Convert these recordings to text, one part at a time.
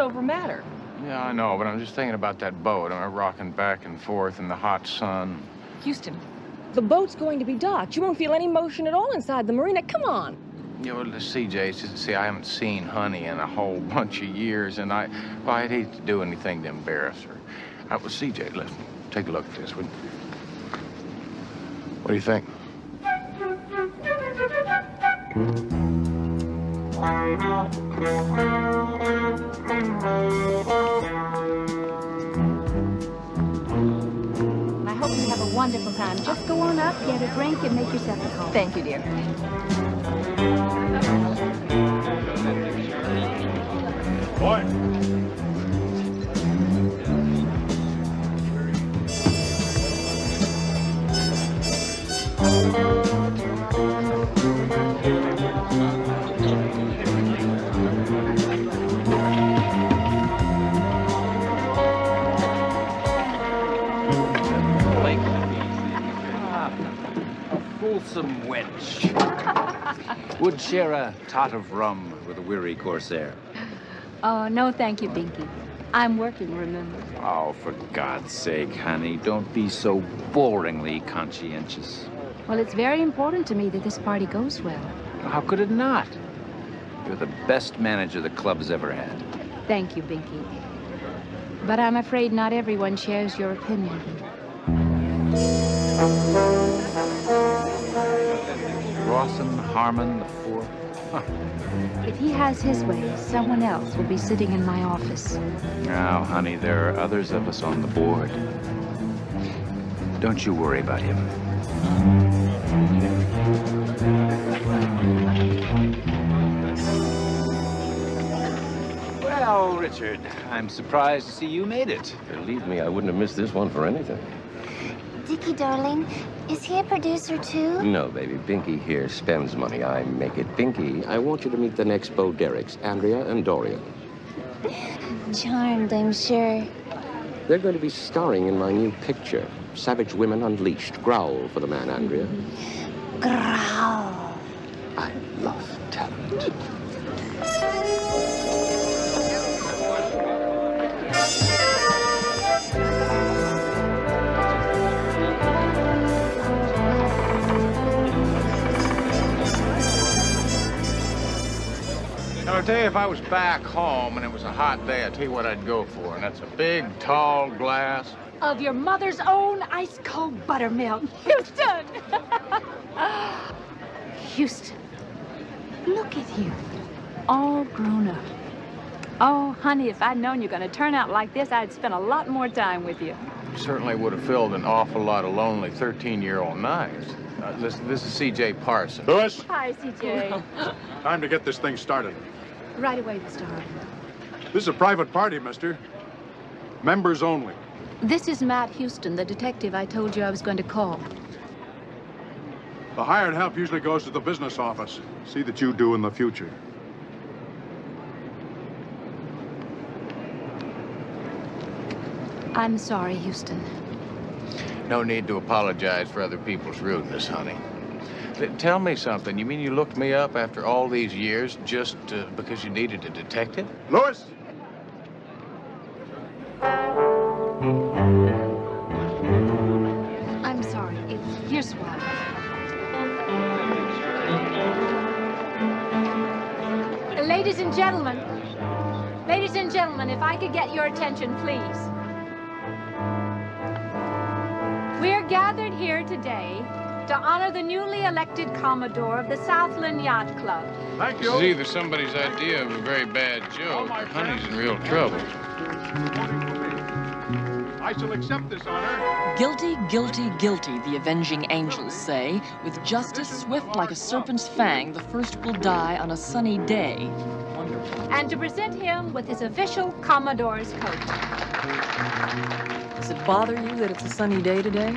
over matter. Yeah, I know, but I'm just thinking about that boat. I'm rocking back and forth in the hot sun. Houston, the boat's going to be docked. You won't feel any motion at all inside the marina. Come on. You know, CJ, see, I haven't seen Honey in a whole bunch of years, and I'd hate to do anything to embarrass her. CJ, listen, take a look at this. What do you think? I hope you have a wonderful time. Just go on up, get a drink, and make yourself at home. Thank you, dear. Boy. Wholesome wench. Would share a tot of rum with a weary corsair. Oh, no, thank you, Binky. I'm working, remember. Oh, for God's sake, honey, don't be so boringly conscientious. Well, it's very important to me that this party goes well. How could it not? You're the best manager the club has ever had. Thank you, Binky. But I'm afraid not everyone shares your opinion. Rawson, Harmon, the four. Huh. If he has his way, someone else will be sitting in my office. Now, honey, there are others of us on the board. Don't you worry about him. Well, Richard, I'm surprised to see you made it. Believe me, I wouldn't have missed this one for anything. Dickie, darling, is he a producer, too? No, baby. Binky here spends money. I make it. Binky, I want you to meet the next Bo Derricks, Andrea and Dorian. Charmed, I'm sure. They're going to be starring in my new picture, Savage Women Unleashed. Growl for the man, Andrea. Growl. I love talent. I'll tell you, if I was back home and it was a hot day, I'd tell you what I'd go for, and that's a big, tall glass. Of your mother's own ice-cold buttermilk. Houston! Houston, look at you, all grown up. Oh, honey, if I'd known you're going to turn out like this, I'd spend a lot more time with you. Certainly would have filled an awful lot of lonely 13-year-old nights. This is C.J. Parsons. Lewis, Hi, CJ. time to get this thing started. Right away, Mr. Harden. This is a private party, mister. Members only. This is Matt Houston, the detective I told you I was going to call. The hired help usually goes to the business office. See that you do in the future. I'm sorry, Houston. No need to apologize for other people's rudeness, honey. Tell me something. You mean you looked me up after all these years just because you needed a detective? Lewis! I'm sorry. Here's why. Ladies and gentlemen, if I could get your attention, please. We're gathered here today to honor the newly elected Commodore of the Southland Yacht Club. Thank you. This is either somebody's idea of a very bad joke or Honey's in real trouble. I shall accept this honor. Guilty, guilty, guilty, the avenging angels say. With justice swift like a serpent's fang, the first will die on a sunny day. Wonderful. And to present him with his official Commodore's coat. Does it bother you that it's a sunny day today?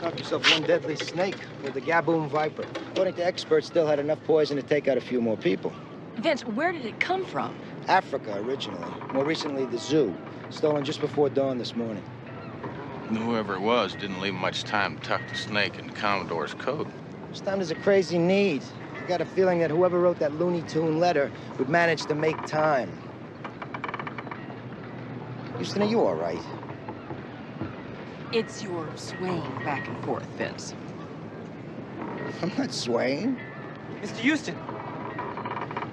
Knock yourself one deadly snake with the gaboon viper. According to experts, still had enough poison to take out a few more people. Vince, where did it come from? Africa, originally. More recently, the zoo. Stolen just before dawn this morning. Whoever it was didn't leave much time to tuck the snake in the Commodore's coat. This time there's a crazy need. I got a feeling that whoever wrote that Looney Tune letter would manage to make time. Houston, are you all right? It's your swaying back and forth, Vince. I'm not swaying. Mr. Houston.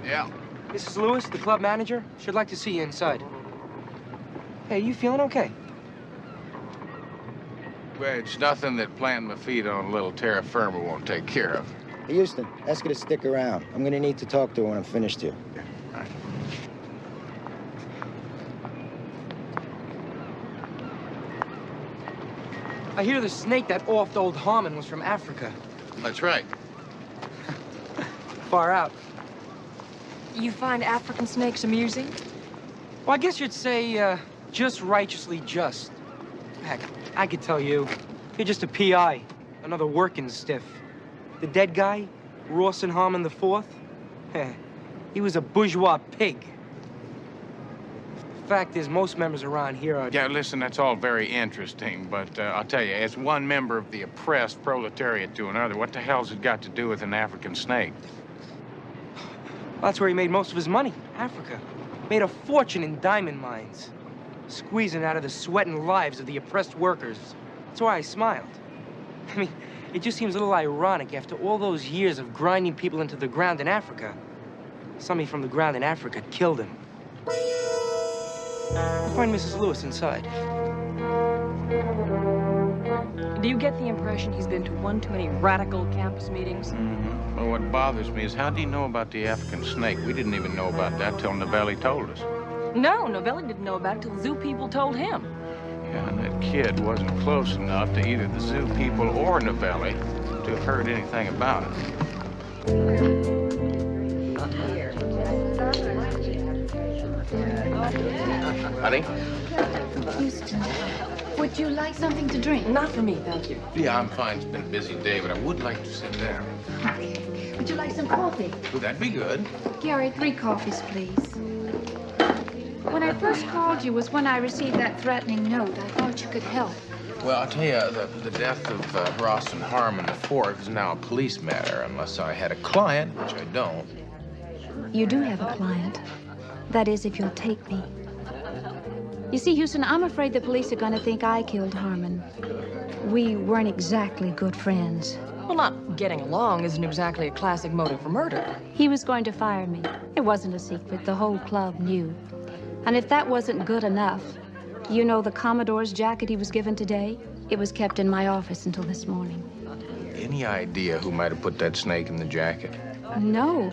Yeah. This is Lewis, the club manager. Should like to see you inside. Hey, you feeling okay? Well, it's nothing that planting my feet on a little terra firma won't take care of. Hey, Houston, ask her to stick around. I'm gonna need to talk to her when I'm finished here. All right. I hear the snake that offed old Harmon was from Africa. That's right. Far out. You find African snakes amusing? Well, I guess you'd say, just righteously just. Heck, I could tell you. You're just a PI, another working stiff. The dead guy, Rawson Harmon IV, he was a bourgeois pig. Fact is, most members around here are... Yeah, listen, that's all very interesting, but I'll tell you, as one member of the oppressed proletariat to another, what the hell's it got to do with an African snake? Well, that's where he made most of his money, Africa. Made a fortune in diamond mines, squeezing out of the sweat and lives of the oppressed workers. That's why I smiled. I mean, it just seems a little ironic after all those years of grinding people into the ground in Africa. Somebody from the ground in Africa killed him. Find Mrs. Lewis inside. Do you get the impression he's been to one too many radical campus meetings? Mm-hmm. Well, what bothers me is how do you know about the African snake? We didn't even know about that till Novelli told us. No, Novelli didn't know about it till zoo people told him. Yeah, and that kid wasn't close enough to either the zoo people or Novelli to have heard anything about it. Honey? Houston, would you like something to drink? Not for me, thank you. Yeah, I'm fine. It's been a busy day, but I would like to sit down. Okay. Would you like some coffee? Well, that'd be good. Gary, 3 coffees, please. When I first called you was when I received that threatening note. I thought you could help. Well, I'll tell you, the death of Rawson Harmon IV is now a police matter, unless I had a client, which I don't. You do have a client. That is, if you'll take me. You see, Houston, I'm afraid the police are going to think I killed Harmon. We weren't exactly good friends. Well, not getting along isn't exactly a classic motive for murder. He was going to fire me. It wasn't a secret. The whole club knew. And if that wasn't good enough, you know the Commodore's jacket he was given today? It was kept in my office until this morning. Any idea who might have put that snake in the jacket? No,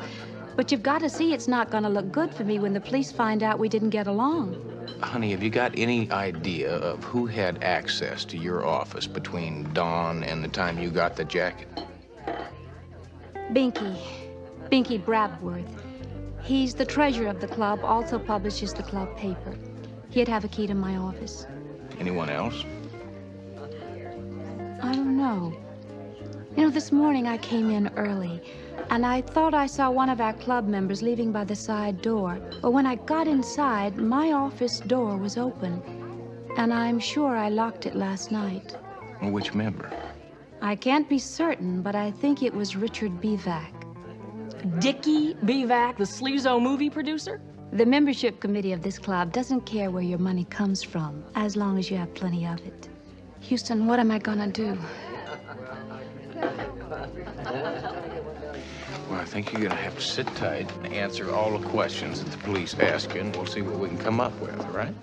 but you've got to see it's not going to look good for me when the police find out we didn't get along. Honey, have you got any idea of who had access to your office between dawn and the time you got the jacket? Binky Brabworth. He's the treasurer of the club, also publishes the club paper. He'd have a key to my office. Anyone else? I don't know. You know, this morning I came in early, and I thought I saw one of our club members leaving by the side door. But when I got inside, my office door was open, and I'm sure I locked it last night. Well, which member? I can't be certain, but I think it was Richard Bevac. Dickie Bevac, the sleazo movie producer? The membership committee of this club doesn't care where your money comes from, as long as you have plenty of it. Houston, what am I gonna do? Well, I think you're gonna have to sit tight and answer all the questions that the police ask you, and we'll see what we can come up with, all right?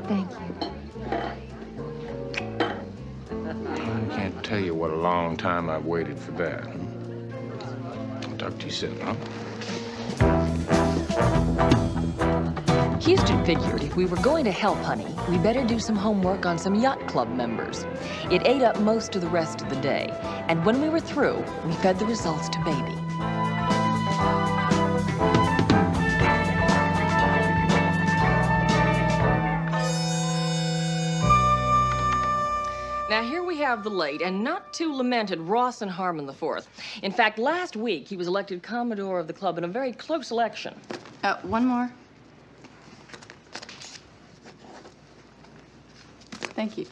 Thank you. I can't tell you what a long time I've waited for that. I'll talk to you soon, huh? Houston figured if we were going to help Honey, we better do some homework on some yacht club members. It ate up most of the rest of the day, and when we were through, we fed the results to Baby. Now, here we have the late and not too lamented Rawson Harmon IV. In fact, last week, he was elected Commodore of the club in a very close election. One more. Thank you.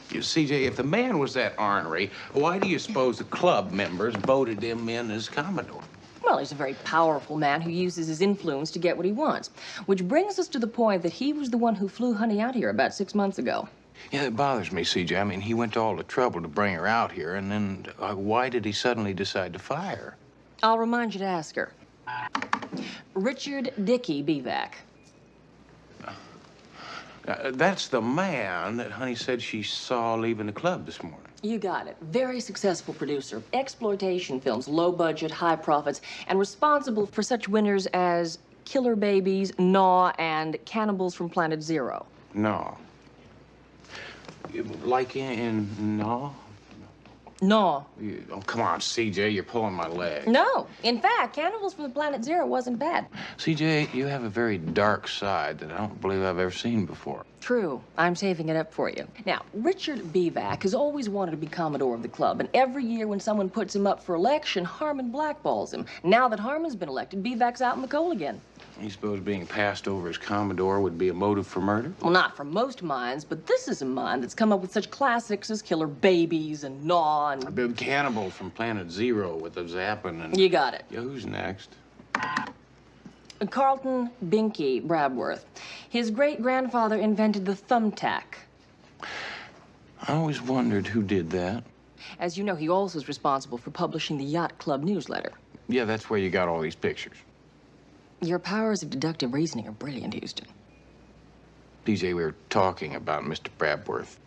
You CJ, if the man was that ornery, why do you suppose the club members voted him in as Commodore? Well, he's a very powerful man who uses his influence to get what he wants. Which brings us to the point that he was the one who flew Honey out here about 6 months ago. Yeah, it bothers me, CJ. I mean, he went to all the trouble to bring her out here, and then why did he suddenly decide to fire her? I'll remind you to ask her. Richard Dickey Bevac. That's the man that Honey said she saw leaving the club this morning. You got it. Very successful producer. Exploitation films, low budget, high profits, and responsible for such winners as Killer Babies, Gnaw, and Cannibals from Planet Zero. Gnaw. Like in Gnaw? No. Oh, come on, CJ, you're pulling my leg. No. In fact, Cannibals from Planet Zero wasn't bad. CJ, you have a very dark side that I don't believe I've ever seen before. True. I'm saving it up for you. Now, Richard Bevac has always wanted to be Commodore of the club, and every year when someone puts him up for election, Harmon blackballs him. Now that Harmon's been elected, Bevac's out in the cold again. You suppose being passed over as Commodore would be a motive for murder? Well, not for most minds, but this is a mind that's come up with such classics as Killer Babies and Gnaw and... A big cannibal from Planet Zero with the zapping and... You got it. Yeah, who's next? Carlton Binky Brabworth. His great-grandfather invented the thumbtack. I always wondered who did that. As you know, he also is responsible for publishing the Yacht Club newsletter. Yeah, that's where you got all these pictures. Your powers of deductive reasoning are brilliant, Houston. DJ, we were talking about Mr. Brabworth.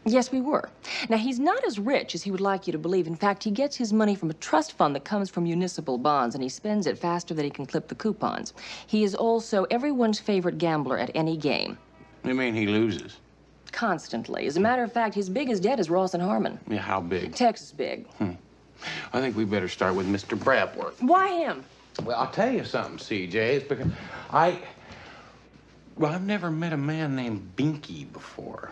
Yes, we were. Now, he's not as rich as he would like you to believe. In fact, he gets his money from a trust fund that comes from municipal bonds, and he spends it faster than he can clip the coupons. He is also everyone's favorite gambler at any game. You mean he loses? Constantly. As a matter of fact, his biggest debt is Rawson Harmon. Yeah, how big? Texas big. I think we better start with Mr. Brabworth. Why him? Well, I'll tell you something, CJ. It's because well, I've never met a man named Binky before.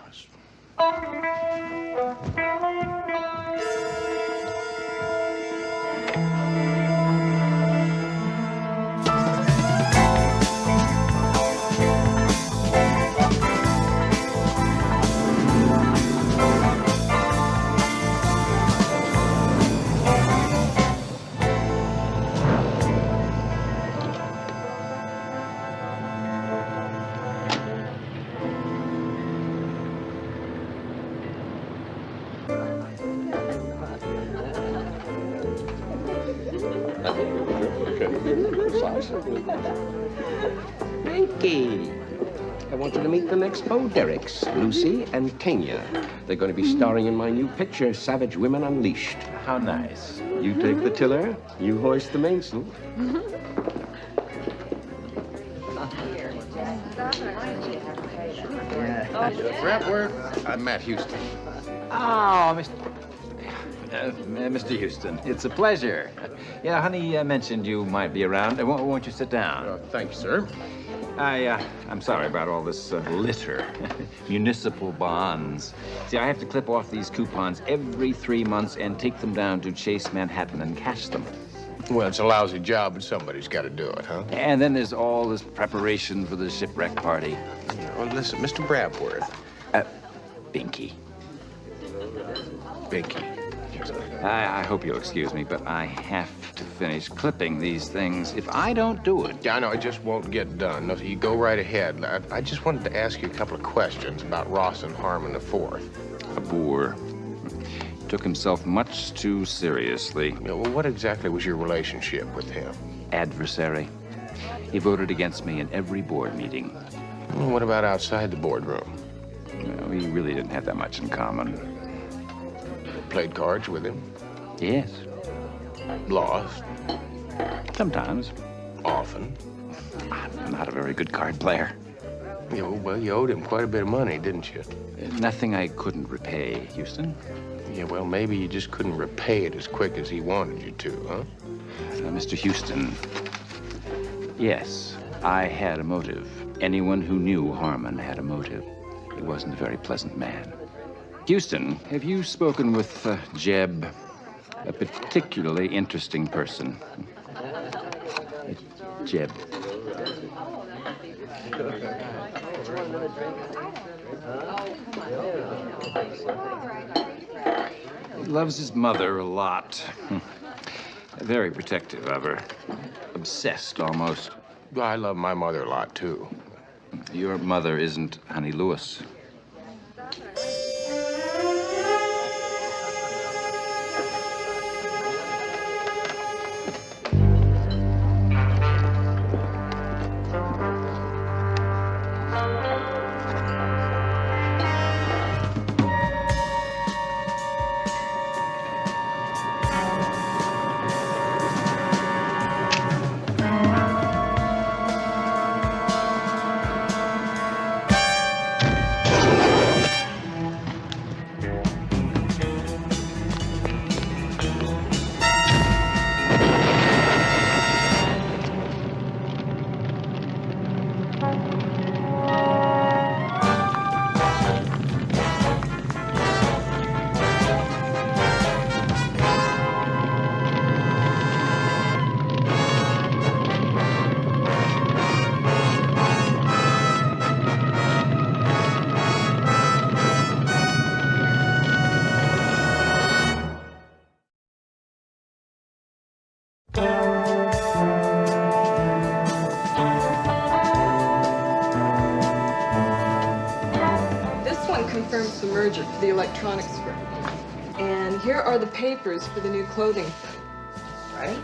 Binky, I want you to meet the next Bo Derricks, Lucy and Tanya. They're going to be starring in my new picture, Savage Women Unleashed. How nice. You take the tiller, you hoist the mainsail. Brabworth, I'm Matt Houston. Oh, Mr. Houston, it's a pleasure. Yeah, Honey mentioned you might be around. Won't you sit down? Thank you, sir. I'm sorry about all this litter. Municipal bonds. See, I have to clip off these coupons every 3 months and take them down to Chase Manhattan and cash them. Well, it's a lousy job, but somebody's got to do it, huh? And then there's all this preparation for the shipwreck party. Well, listen, Mr. Brabworth. Binky. Binky. I hope you'll excuse me, but I have to finish clipping these things. If I don't do it... Yeah, I know, it just won't get done. No, you go right ahead. I just wanted to ask you a couple of questions about Rawson Harmon IV. A boor. Took himself much too seriously. Yeah, well, what exactly was your relationship with him? Adversary. He voted against me in every board meeting. Well, what about outside the boardroom? Well, we really didn't have that much in common. Played cards with him? Yes. Lost? Sometimes. Often? I'm not a very good card player. Yeah, well, you owed him quite a bit of money, didn't you? Nothing I couldn't repay, Houston. Yeah, well, maybe you just couldn't repay it as quick as he wanted you to, huh? Mr. Houston, yes, I had a motive. Anyone who knew Harmon had a motive. He wasn't a very pleasant man. Houston, have you spoken with Jeb, a particularly interesting person? Jeb. He loves his mother a lot. Very protective of her. Obsessed, almost. I love my mother a lot, too. Your mother isn't Honey Lewis. Confirms the merger for the electronics firm. And here are the papers for the new clothing thing. Right?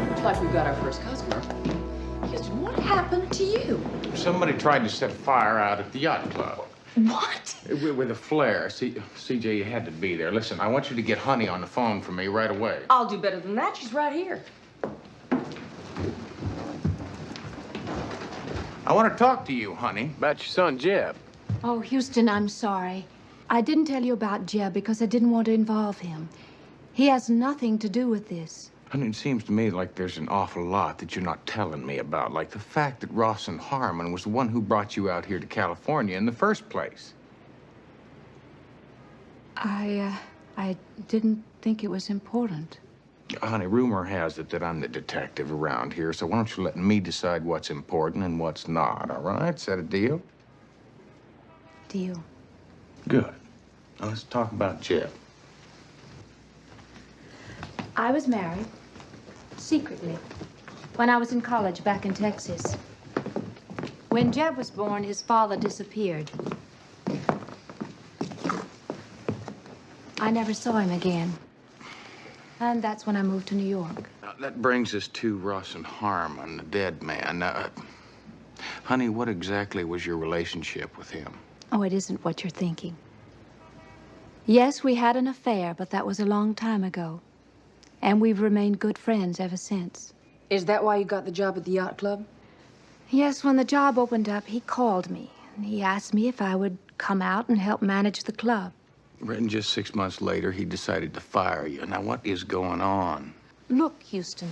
Looks like we've got our first customer. Houston, what happened to you? Somebody tried to set a fire out at the yacht club. What? With a flare. CJ, you had to be there. Listen, I want you to get Honey on the phone for me right away. I'll do better than that. She's right here. I want to talk to you, Honey, about your son, Jeb. Oh, Houston, I'm sorry. I didn't tell you about Jeb because I didn't want to involve him. He has nothing to do with this. Honey, it seems to me like there's an awful lot that you're not telling me about, like the fact that Rawson Harmon was the one who brought you out here to California in the first place. I didn't think it was important. Honey, rumor has it that I'm the detective around here, so why don't you let me decide what's important and what's not, all right? Is that a deal? Deal. Good. Now let's talk about Jeb. I was married, secretly, when I was in college back in Texas. When Jeb was born, his father disappeared. I never saw him again. And that's when I moved to New York. Now, that brings us to Rawson Harmon, the dead man. Now, honey, what exactly was your relationship with him? Oh, it isn't what you're thinking. Yes, we had an affair, but that was a long time ago. And we've remained good friends ever since. Is that why you got the job at the yacht club? Yes, when the job opened up, he called me. And he asked me if I would come out and help manage the club. And just 6 months later, he decided to fire you. Now, what is going on? Look, Houston,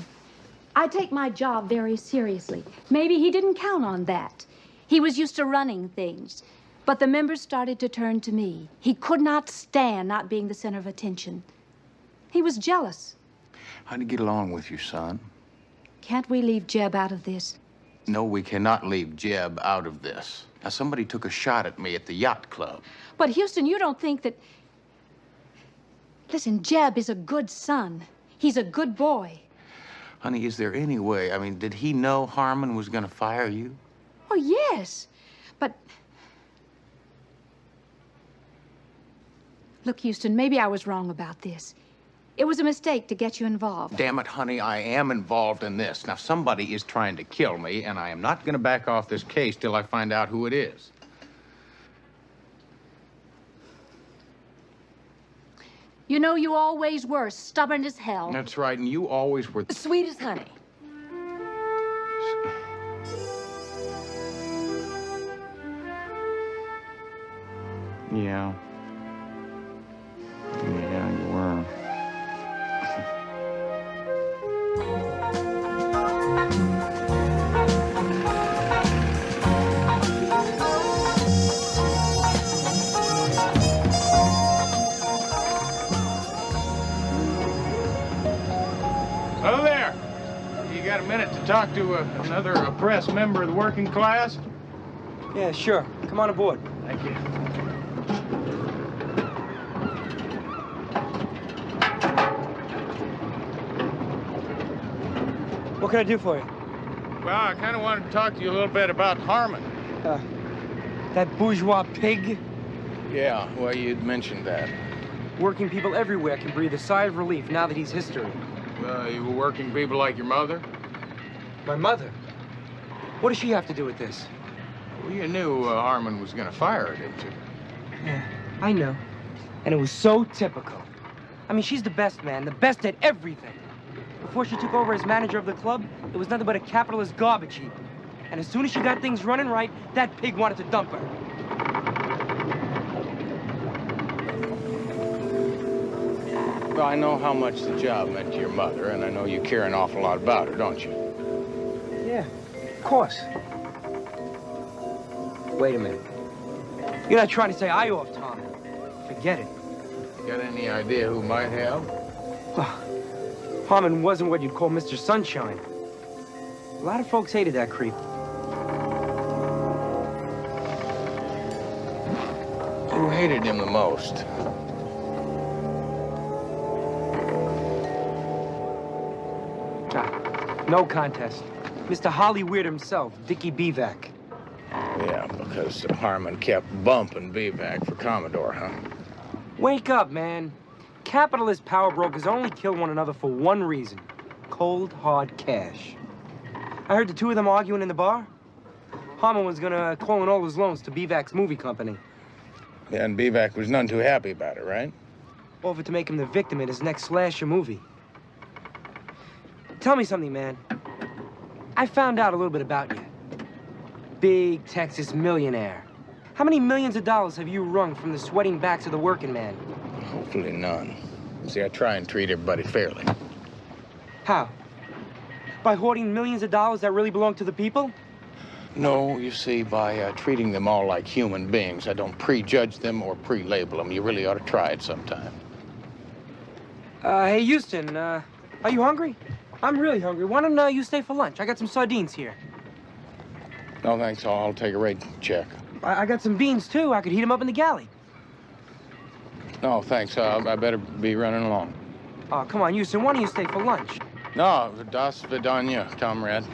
I take my job very seriously. Maybe he didn't count on that. He was used to running things. But the members started to turn to me. He could not stand not being the center of attention. He was jealous. How'd you get along with your son? Can't we leave Jeb out of this? No, we cannot leave Jeb out of this. Now, somebody took a shot at me at the yacht club. But, Houston, you don't think that... Listen, Jeb is a good son. He's a good boy. Honey, is there any way? I mean, did he know Harmon was going to fire you? Oh, yes. But... Look, Houston, maybe I was wrong about this. It was a mistake to get you involved. Damn it, honey, I am involved in this. Now, somebody is trying to kill me, and I am not going to back off this case till I find out who it is. You know, you always were stubborn as hell. That's right, and you always were... Sweet as honey. Yeah. Yeah, you were. talk to another oppressed member of the working class? Yeah, sure. Come on aboard. Thank you. What can I do for you? Well, I kind of wanted to talk to you a little bit about Harmon. That bourgeois pig? Yeah, well, you'd mentioned that. Working people everywhere can breathe a sigh of relief now that he's history. You were working people like your mother? My mother? What does she have to do with this? Well, you knew Harmon was going to fire her, didn't you? Yeah, I know. And it was so typical. I mean, she's the best, man. The best at everything. Before she took over as manager of the club, it was nothing but a capitalist garbage heap. And as soon as she got things running right, that pig wanted to dump her. Well, I know how much the job meant to your mother, and I know you care an awful lot about her, don't you? Yeah, of course. Wait a minute. You're not trying to say I off Tom. Forget it. Got any idea who might have? Harmon wasn't what you'd call Mr. Sunshine. A lot of folks hated that creep. Who hated him the most? No contest. Mr. Hollyweird himself, Dickie Bevac. Yeah, because Harmon kept bumping Bevac for Commodore, huh? Wake up, man. Capitalist power brokers only kill one another for one reason. Cold, hard cash. I heard the two of them arguing in the bar. Harmon was gonna call in all his loans to Bevac's movie company. Yeah, and Bevac was none too happy about it, right? Offered to make him the victim in his next slasher movie. Tell me something, man. I found out a little bit about you. Big Texas millionaire. How many millions of dollars have you wrung from the sweating backs of the working man? Hopefully none. See, I try and treat everybody fairly. How? By hoarding millions of dollars that really belong to the people? No, you see, by treating them all like human beings. I don't prejudge them or pre-label them. You really ought to try it sometime. Hey, Houston, are you hungry? I'm really hungry. Why don't you stay for lunch? I got some sardines here. No, thanks. I'll take a rate check. I got some beans, too. I could heat them up in the galley. No, thanks. I better be running along. Oh, come on, Houston. Why don't you stay for lunch? No, das vidanya, comrade.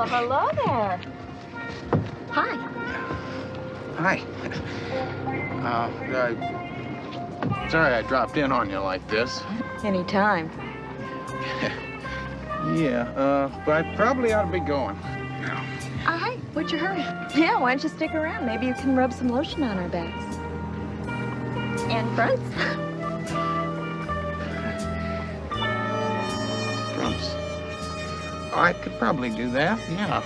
Hello there. Hi. Hi. Sorry I dropped in on you like this. Anytime. Yeah, but I probably ought to be going. Hi, what's your hurry? Yeah, why don't you stick around? Maybe you can rub some lotion on our backs. And fronts. Fronts. I could probably do that, yeah.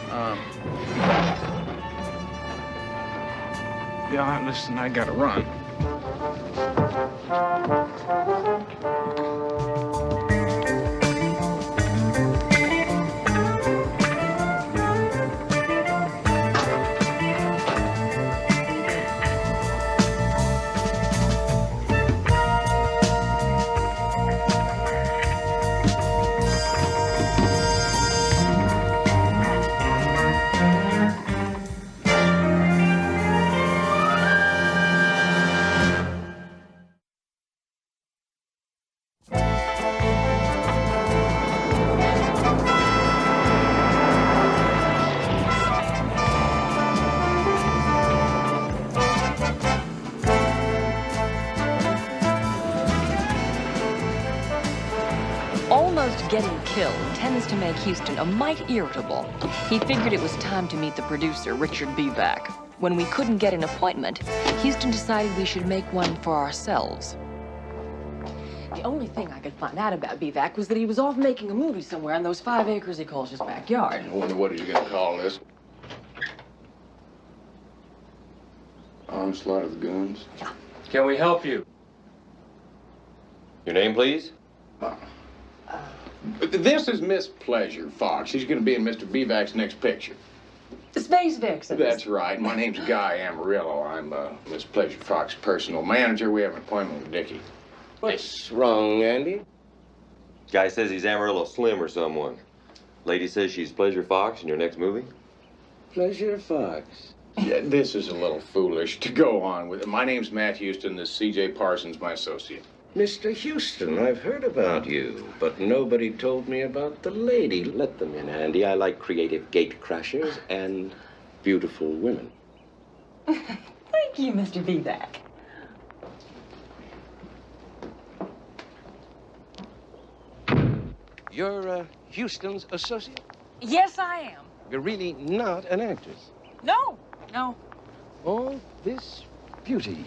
Yeah, listen, I gotta run. Getting killed tends to make Houston a mite irritable. He figured it was time to meet the producer, Richard Bevac. When we couldn't get an appointment, Houston decided we should make one for ourselves. The only thing I could find out about Bivac was that he was off making a movie somewhere on those 5 acres he calls his backyard. I wonder what he's gonna call this. Onslaught of the Goons? Yeah. Can we help you? Your name, please? This is Miss Pleasure Fox. She's gonna be in Mr. Bivac's next picture. The Space Vixen. That's right. My name's Guy Amarillo. I'm Miss Pleasure Fox's personal manager. We have an appointment with Dickie. What's wrong, Andy? Guy says he's Amarillo Slim or someone. Lady says she's Pleasure Fox in your next movie. Pleasure Fox. Yeah, this is a little foolish to go on with it. My name's Matt Houston. This is C.J. Parsons, my associate. Mr. Houston, I've heard about you, but nobody told me about the lady. Let them in, Andy. I like creative gate crashers and beautiful women. Thank you, Mr. Bivac. You're Houston's associate? Yes, I am. You're really not an actress. No. All this beauty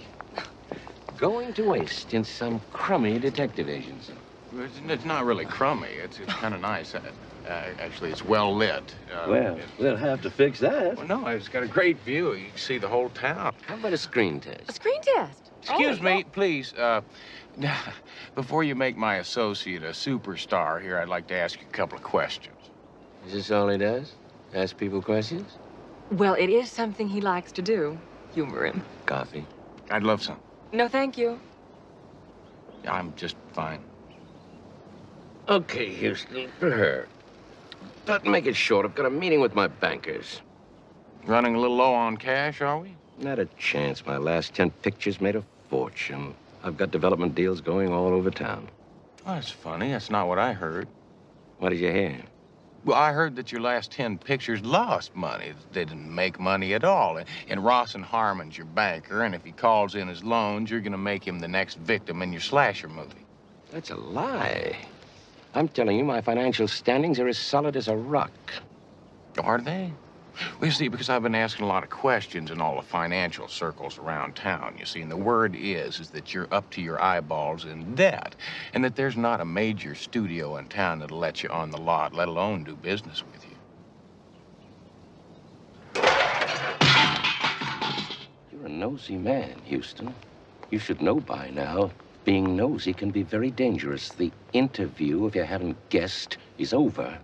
going to waste in some crummy detective agency. It's not really crummy. It's kind of nice. Actually, it's well lit. Well, we'll have to fix that. Well, no, it's got a great view. You can see the whole town. How about a screen test? A screen test? Excuse me, please. Before you make my associate a superstar here, I'd like to ask you a couple of questions. Is this all he does? Ask people questions? Well, it is something he likes to do. Humor him. Coffee? I'd love some. No, thank you. I'm just fine. Okay, Houston, for her. But make it short. I've got a meeting with my bankers. Running a little low on cash, are we? Not a chance. My last 10 pictures made a fortune. I've got development deals going all over town. Oh, that's funny. That's not what I heard. What did you hear? Well, I heard that your last 10 pictures lost money. They didn't make money at all. And Ross and Harmon's your banker, and if he calls in his loans, you're gonna make him the next victim in your slasher movie. That's a lie. I'm telling you, my financial standings are as solid as a rock. Are they? Well, you see, because I've been asking a lot of questions in all the financial circles around town, you see, and the word is that you're up to your eyeballs in debt, and that there's not a major studio in town that'll let you on the lot, let alone do business with you. You're a nosy man, Houston. You should know by now, being nosy can be very dangerous. The interview, if you haven't guessed, is over.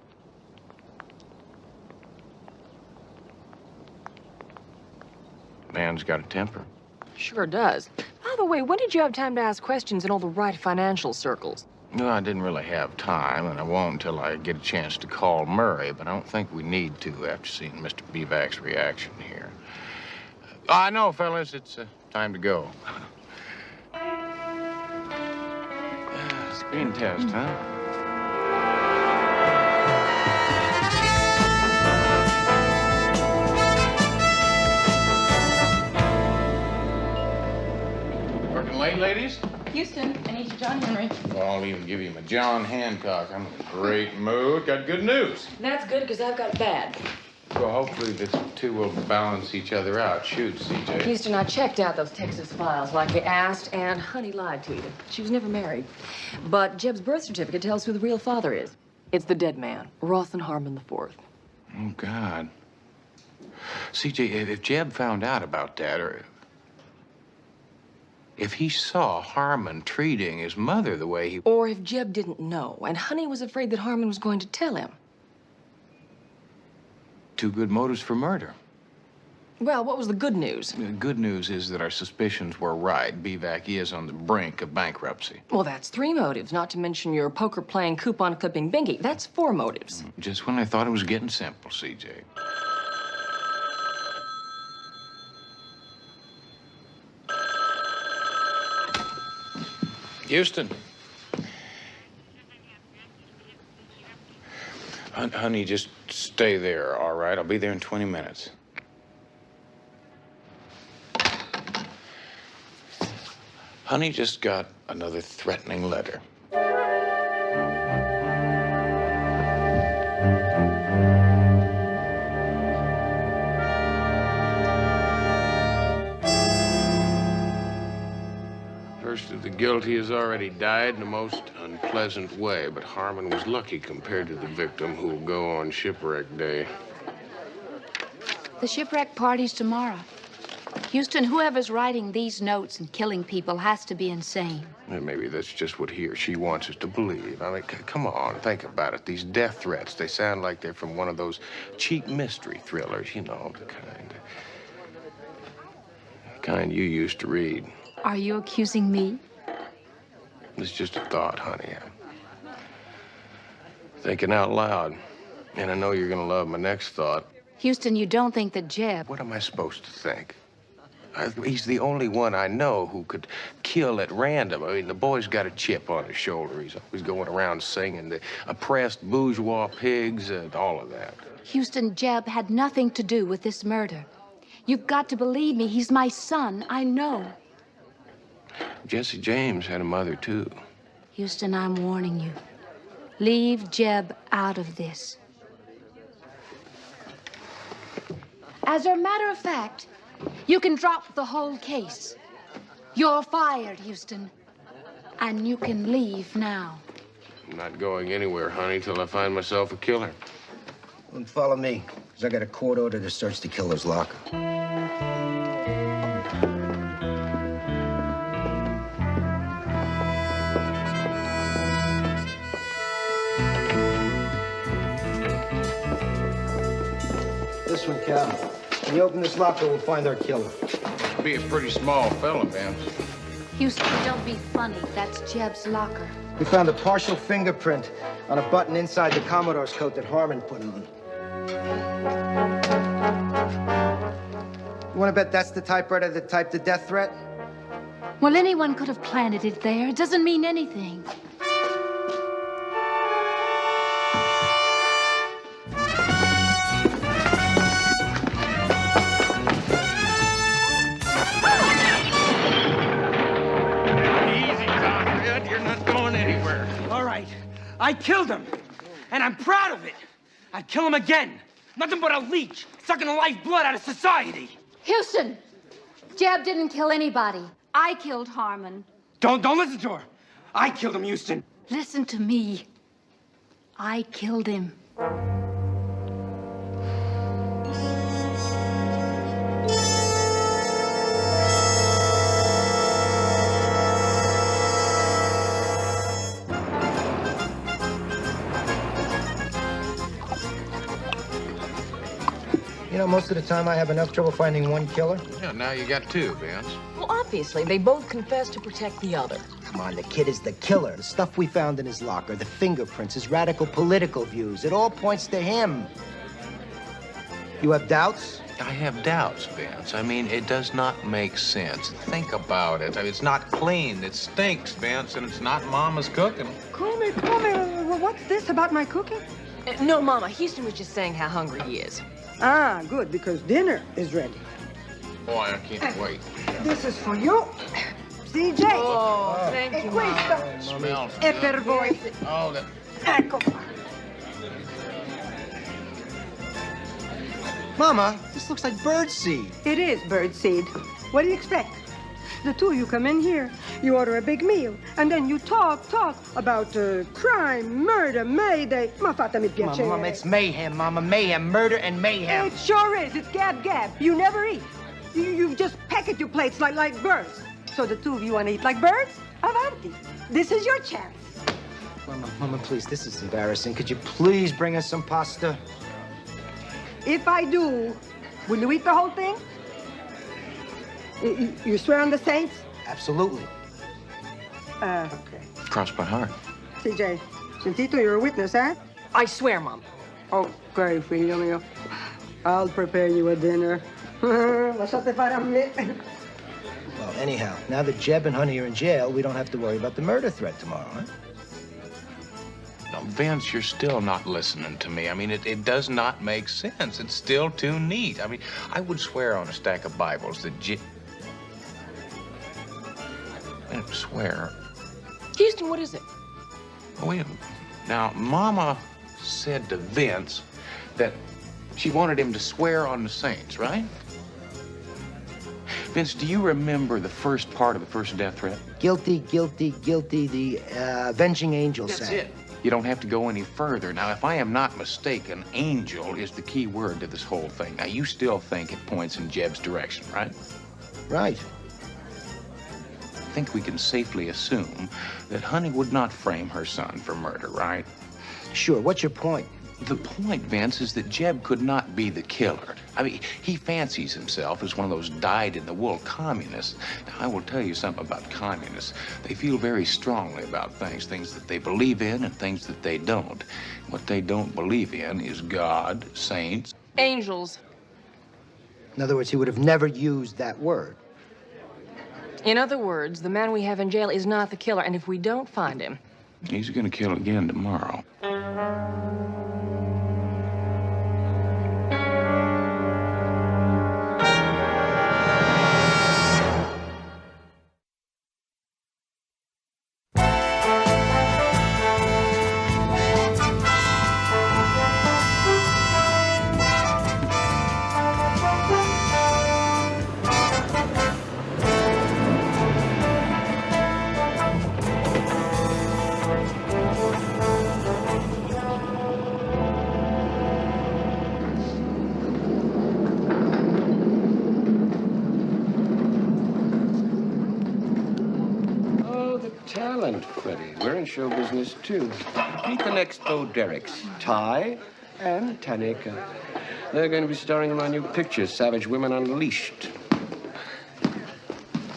Man's got a temper. Sure does. By the way, when did you have time to ask questions in all the right financial circles? No, I didn't really have time, and I won't until I get a chance to call Murray, but I don't think we need to after seeing Mr. Bivac's reaction here. I know, fellas, it's time to go. Screen test, huh? Working late, ladies? Houston, I need you, John Henry. Well, I'll even give you my John Hancock. I'm in a great mood. Got good news. That's good, because I've got bad. Well, hopefully the two will balance each other out. Shoot, CJ. Houston, I checked out those Texas files like you asked, and Honey lied to you. She was never married. But Jeb's birth certificate tells who the real father is. It's the dead man, Rothan Harmon IV. Oh, God. CJ, if Jeb found out about that, or if he saw Harmon treating his mother the way he... Or if Jeb didn't know, and Honey was afraid that Harmon was going to tell him. Two good motives for murder. Well, what was the good news? The good news is that our suspicions were right. Bivac is on the brink of bankruptcy. Well, that's 3 motives, not to mention your poker-playing, coupon-clipping bingy. That's 4 motives. Just when I thought it was getting simple, CJ. Houston. Honey, just stay there, all right? I'll be there in 20 minutes. Honey just got another threatening letter. First that the guilty has already died in a most unpleasant way, but Harmon was lucky compared to the victim who will go on shipwreck day. The shipwreck party's tomorrow. Houston, whoever's writing these notes and killing people has to be insane. Well, maybe that's just what he or she wants us to believe. I mean, come on, think about it. These death threats, they sound like they're from one of those cheap mystery thrillers, you know, the kind you used to read. Are you accusing me? It's just a thought, honey. I'm thinking out loud. And I know you're gonna love my next thought. Houston, you don't think that Jeb... What am I supposed to think? He's the only one I know who could kill at random. I mean, the boy's got a chip on his shoulder. He's always going around singing the oppressed bourgeois pigs and all of that. Houston, Jeb had nothing to do with this murder. You've got to believe me. He's my son. I know. Jesse James had a mother, too. Houston, I'm warning you. Leave Jeb out of this. As a matter of fact, you can drop the whole case. You're fired, Houston. And you can leave now. I'm not going anywhere, honey, till I find myself a killer. Then follow me, because I got a court order to search the killer's locker. This one, Cal. When you open this locker, we'll find our killer. Be a pretty small fella, Vance. Houston, don't be funny. That's Jeb's locker. We found a partial fingerprint on a button inside the Commodore's coat that Harmon put on. You want to bet that's the typewriter that typed the death threat? Well, anyone could have planted it there. It doesn't mean anything. I killed him, and I'm proud of it. I'd kill him again. Nothing but a leech, sucking the lifeblood out of society. Houston, Jeb didn't kill anybody. I killed Harmon. Don't listen to her. I killed him, Houston. Listen to me. I killed him. You know, most of the time I have enough trouble finding one killer. Yeah, now you got two, Vance. Well, obviously, they both confessed to protect the other. Come on, the kid is the killer. The stuff we found in his locker, the fingerprints, his radical political views, it all points to him. You have doubts? I have doubts, Vance. I mean, it does not make sense. Think about it. I mean, it's not clean. It stinks, Vance, and it's not Mama's cooking. Come, what's this about my cooking? No, Mama. Houston was just saying how hungry he is. Ah, good, because dinner is ready. Boy, I can't wait. This is for you, CJ. Oh, thank you, Mama. It smells E good. per voi. Oh, that... Ecco qua. Mama, this looks like birdseed. It is birdseed. What do you expect? The two of you come in here, you order a big meal, and then you talk about crime, murder, mayday. Ma fatemi piacere. Mama, it's mayhem, Mama. Mayhem. Murder and mayhem. It sure is. It's gab. You never eat. You just peck at your plates like birds. So the two of you want to eat like birds? Avanti. This is your chance. Mama, please, this is embarrassing. Could you please bring us some pasta? If I do, will you eat the whole thing? You swear on the saints? Absolutely. Okay. Cross my heart. CJ, Sentito, you're a witness, huh? I swear, Mom. Okay, figlio mio. I'll prepare you a dinner. Lasciate fare a me. Well, anyhow, now that Jeb and Honey are in jail, we don't have to worry about the murder threat tomorrow, huh? No, Vance, you're still not listening to me. I mean, it does not make sense. It's still too neat. I mean, I would swear on a stack of Bibles that I swear. Houston, what is it? Oh, wait a minute. Now, Mama said to Vince that she wanted him to swear on the saints, right? Vince, do you remember the first part of the first death threat? Guilty, guilty, guilty, the avenging angel That's sang. it. You don't have to go any further. Now, if I am not mistaken, angel is the key word to this whole thing. Now, you still think it points in Jeb's direction, right? Right. I think we can safely assume that Honey would not frame her son for murder, right? Sure. What's your point? The point, Vince, is that Jeb could not be the killer. I mean, he fancies himself as one of those dyed-in-the-wool communists. Now, I will tell you something about communists. They feel very strongly about things that they believe in and things that they don't. What they don't believe in is God, saints. Angels. In other words, he would have never used that word. In other words, the man we have in jail is not the killer, and if we don't find him... He's gonna kill again tomorrow. Talent, Freddie. We're in show business, too. Meet the next Bo Derricks, Ty and Tanika. They're going to be starring in my new picture, Savage Women Unleashed.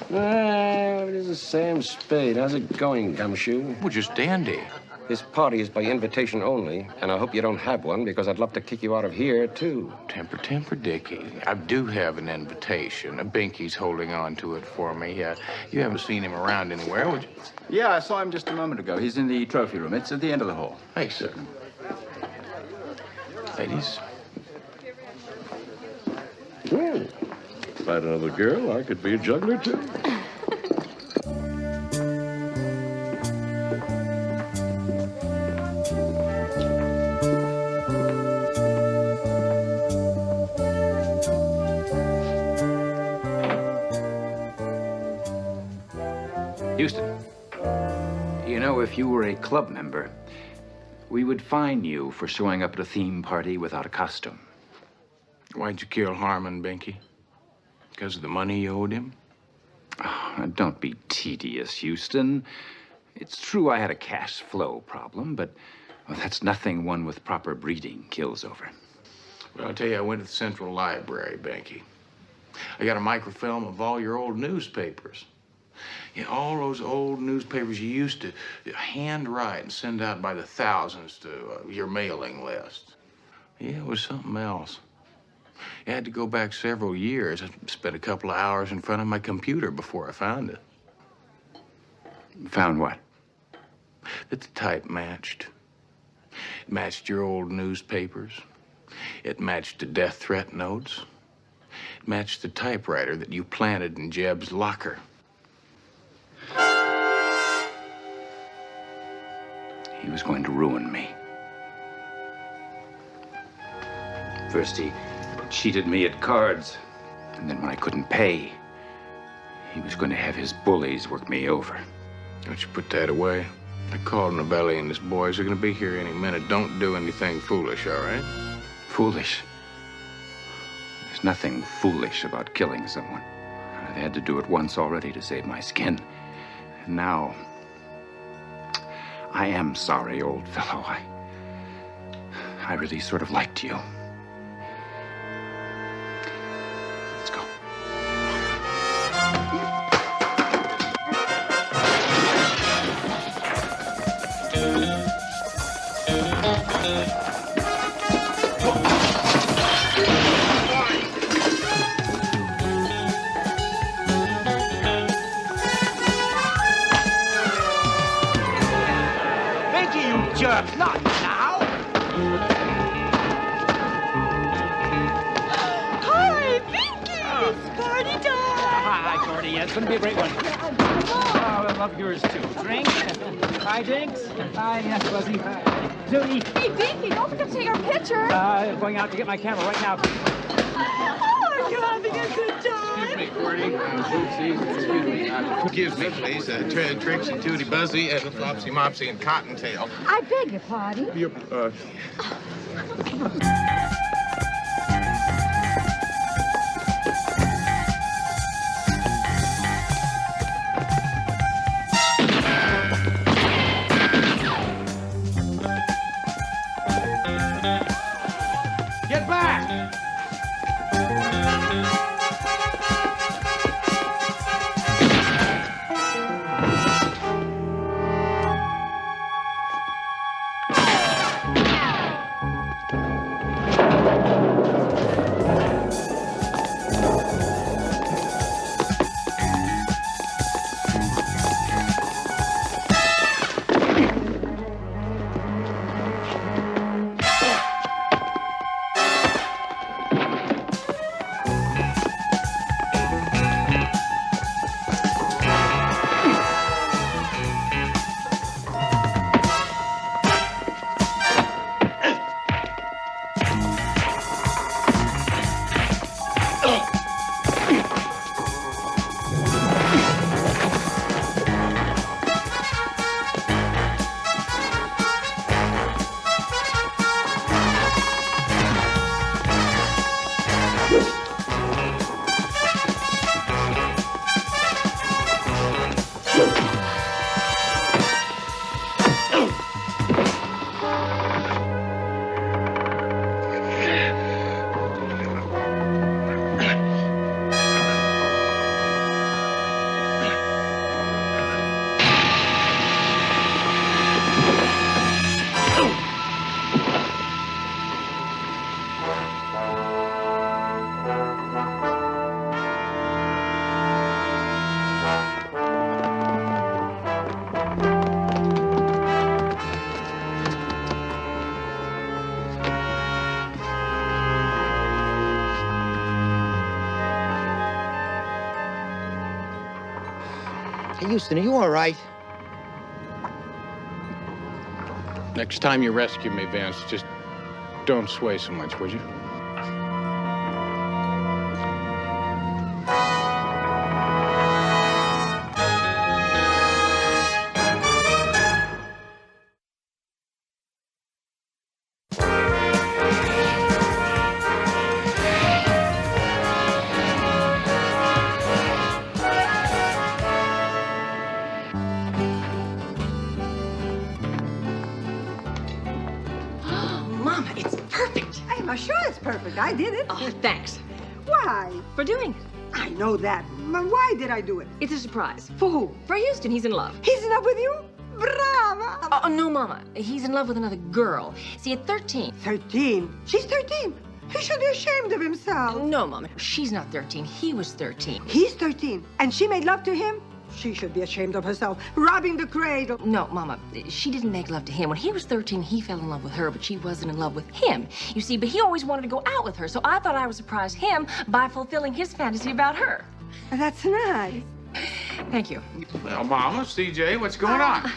This is Sam Spade. How's it going, Gumshoe? Well, just dandy. This party is by invitation only, and I hope you don't have one, because I'd love to kick you out of here, too. Temper, Dickie. I do have an invitation. Binky's holding on to it for me. You haven't seen him around anywhere, would you? Yeah, I saw him just a moment ago. He's in the trophy room. It's at the end of the hall. Hey, sir. Ladies. Well, if I had another girl, I could be a juggler, too. Houston, you know, if you were a club member, we would fine you for showing up at a theme party without a costume. Why'd you kill Harmon, Binky? Because of the money you owed him? Oh, don't be tedious, Houston. It's true I had a cash flow problem, but well, that's nothing one with proper breeding kills over. Well, I'll tell you, I went to the Central Library, Binky. I got a microfilm of all your old newspapers. Yeah, all those old newspapers you used to handwrite and send out by the thousands to your mailing list. Yeah, it was something else. You had to go back several years. I spent a couple of hours in front of my computer before I found it. Found what? That the type matched. It matched your old newspapers. It matched the death threat notes. It matched the typewriter that you planted in Jeb's locker. He was going to ruin me. First, he cheated me at cards, and then when I couldn't pay, he was going to have his bullies work me over. Don't you put that away. I called Novelli and his boys. They're going to be here any minute. Don't do anything foolish, all right? Foolish? There's nothing foolish about killing someone. I've had to do it once already to save my skin. And now, I am sorry, old fellow. I really sort of liked you. Let's go. Not now! Hi, Binky! It's party time! Hi, Gordy. Yeah, it's going to be a great one. Oh, I love yours, too. Drink? Hi, Jinx. Hi, yes, Fuzzy. Hi. Zooey. Hey, Binky, don't forget to take our picture. Going out to get my camera right now. Oh, Are you having a good time? Excuse me, Cordy. Excuse me, please. Trixie, Tootie, Buzzy, Flopsy, Mopsy, and Cottontail. I beg your pardon. Get back! Hey, Houston, are you all right? Next time you rescue me, Vance, just don't sway so much, would you? Mama, it's perfect. I'm sure it's perfect. I did it. Oh, thanks. Why? For doing it. I know that. But why did I do it? It's a surprise. For who? For Houston, he's in love. He's in love with you? Brava! Oh, no, Mama. He's in love with another girl. See, at 13. 13? She's 13. He should be ashamed of himself. No, Mama. She's not 13. He was 13. He's 13. And she made love to him? She should be ashamed of herself, robbing the cradle. No, Mama, she didn't make love to him. When he was 13, he fell in love with her, but she wasn't in love with him. You see, but he always wanted to go out with her, so I thought I would surprise him by fulfilling his fantasy about her. That's nice. Thank you. Well, Mama, CJ, what's going on?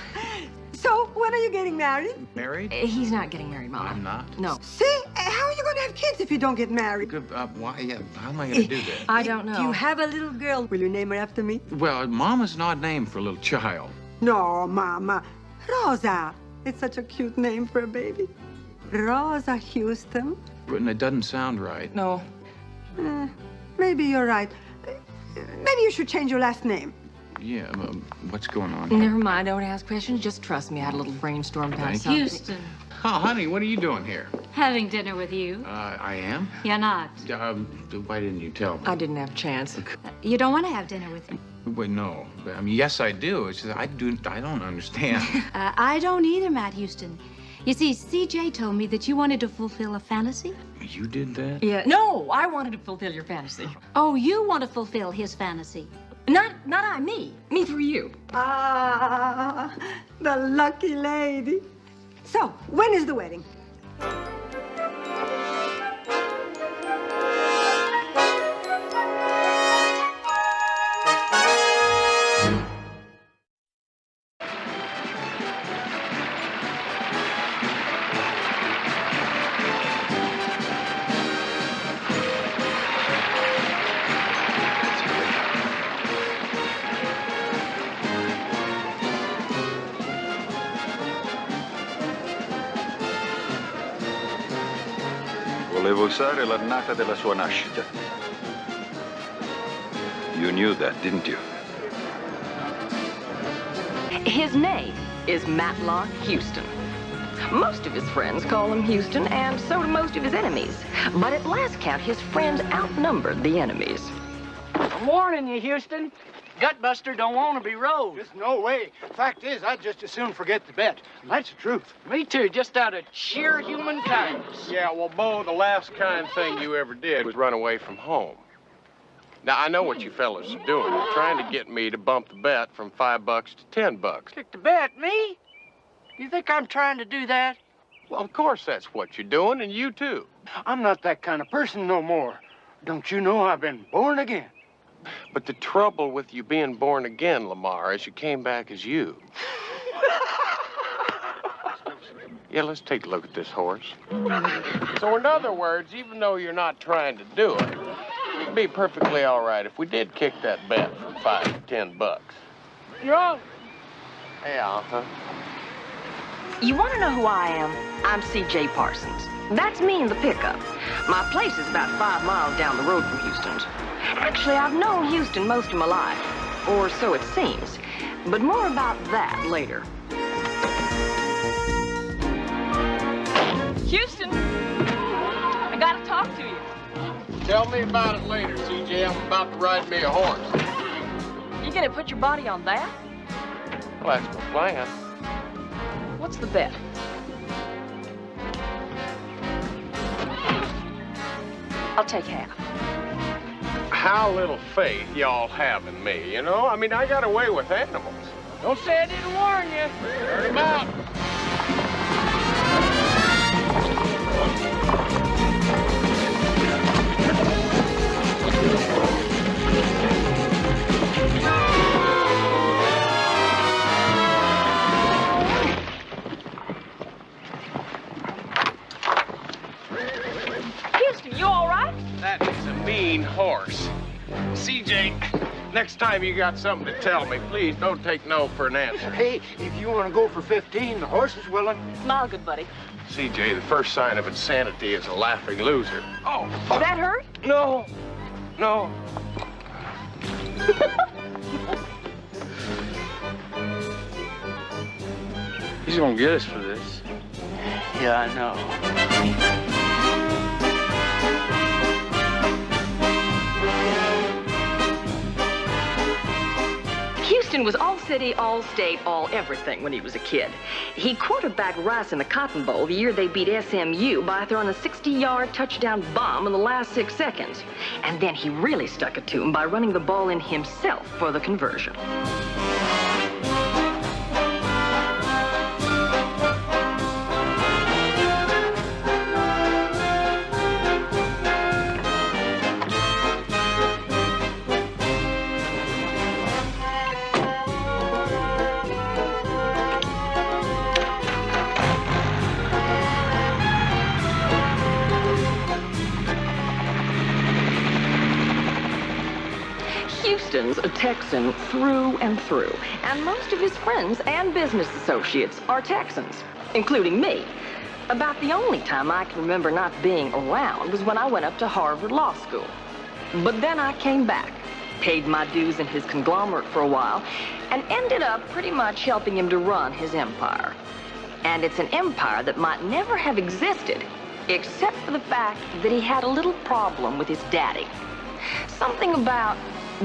So, when are you getting married? Married? He's not getting married, Mama. I'm not? No. See, how are you going to have kids if you don't get married? Good, why? How am I going to do that? I don't know. You have a little girl. Will you name her after me? Well, Mama's an odd name for a little child. No, Mama. Rosa. It's such a cute name for a baby. Rosa Houston. But it doesn't sound right. No. Maybe you're right. Maybe you should change your last name. Yeah, what's going on? Never mind. Don't ask questions. Just trust me. I had a little brainstorm about something. Houston. Oh, honey, what are you doing here? Having dinner with you. I am? You're not. Why didn't you tell me? I didn't have a chance. You don't want to have dinner with me? Wait, no. I mean, yes, I do. It's just I don't understand. I don't either, Matt Houston. You see, CJ told me that you wanted to fulfill a fantasy. You did that? Yeah. No, I wanted to fulfill your fantasy. Oh, you want to fulfill his fantasy. Not I, me. Me through you. Ah, the lucky lady. So, when is the wedding? Volevo usare l'annata della sua nascita. You knew that, didn't you? His name is Matlock Houston. Most of his friends call him Houston, and so do most of his enemies. But at last count, his friends outnumbered the enemies. I'm warning you, Houston. Gutbuster don't want to be rode. There's no way. Fact is, I'd just as soon forget the bet. That's the truth. Me too, just out of sheer human kindness. Yeah, well, Bo, the last kind thing you ever did was run away from home. Now, I know what you fellas are doing. You're trying to get me to bump the bet from $5 to $10. Kick the bet, me? You think I'm trying to do that? Well, of course that's what you're doing, and you too. I'm not that kind of person no more. Don't you know I've been born again? But the trouble with you being born again, Lamar, is you came back as you. Yeah, let's take a look at this horse. So in other words, even though you're not trying to do it, it'd be perfectly all right if we did kick that bet from $5 to $10. You're on. Yeah, uh-huh. You want to know who I am? I'm C.J. Parsons. That's me in the pickup. My place is about 5 miles down the road from Houston's. Actually, I've known Houston most of my life, or so it seems. But more about that later. Houston, I gotta talk to you. Tell me about it later, CJ. I'm about to ride me a horse. You gonna put your body on that? Well, that's my plan. What's the bet? I'll take half. How little faith y'all have in me, you know? I mean, I got away with animals. Don't say I didn't warn you. Turn him out. Houston, you all right? That is a mean horse. CJ, next time you got something to tell me, please don't take no for an answer. Hey, if you want to go for 15, the horse is willing. Smile, good buddy. CJ, the first sign of insanity is a laughing loser. Oh, Did that hurt? no, no. He's gonna get us for this. Yeah, I know. Houston was all city, all state, all everything when he was a kid. He quarterbacked Rice in the Cotton Bowl the year they beat SMU by throwing a 60-yard touchdown bomb in the last 6 seconds. And then he really stuck it to him by running the ball in himself for the conversion. Houston's a Texan through and through, and most of his friends and business associates are Texans, including me. About the only time I can remember not being around was when I went up to Harvard Law School. But then I came back, paid my dues in his conglomerate for a while, and ended up pretty much helping him to run his empire. And it's an empire that might never have existed, except for the fact that he had a little problem with his daddy. Something about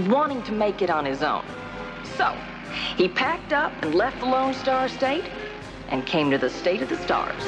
wanting to make it on his own. So, he packed up and left the Lone Star State and came to the state of the stars.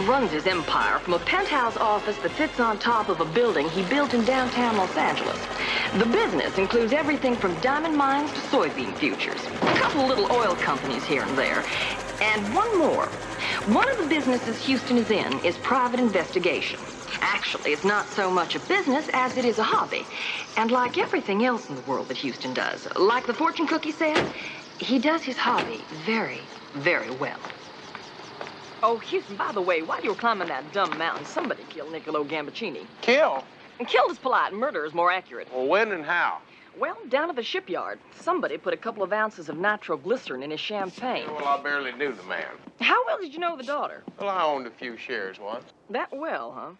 Runs his empire from a penthouse office that sits on top of a building he built in downtown Los Angeles. The business includes everything from diamond mines to soybean futures. A couple little oil companies here and there. And one more. One of the businesses Houston is in is private investigation. Actually, it's not so much a business as it is a hobby. And like everything else in the world that Houston does, like the fortune cookie says, he does his hobby very, very well. Oh, Houston, by the way, while you were climbing that dumb mountain, somebody killed Niccolo Gambaccini. Kill? And killed is polite. Murder is more accurate. Well, when and how? Well, down at the shipyard. Somebody put a couple of ounces of nitroglycerin in his champagne. Well, I barely knew the man. How well did you know the daughter? Well, I owned a few shares once. That well, huh?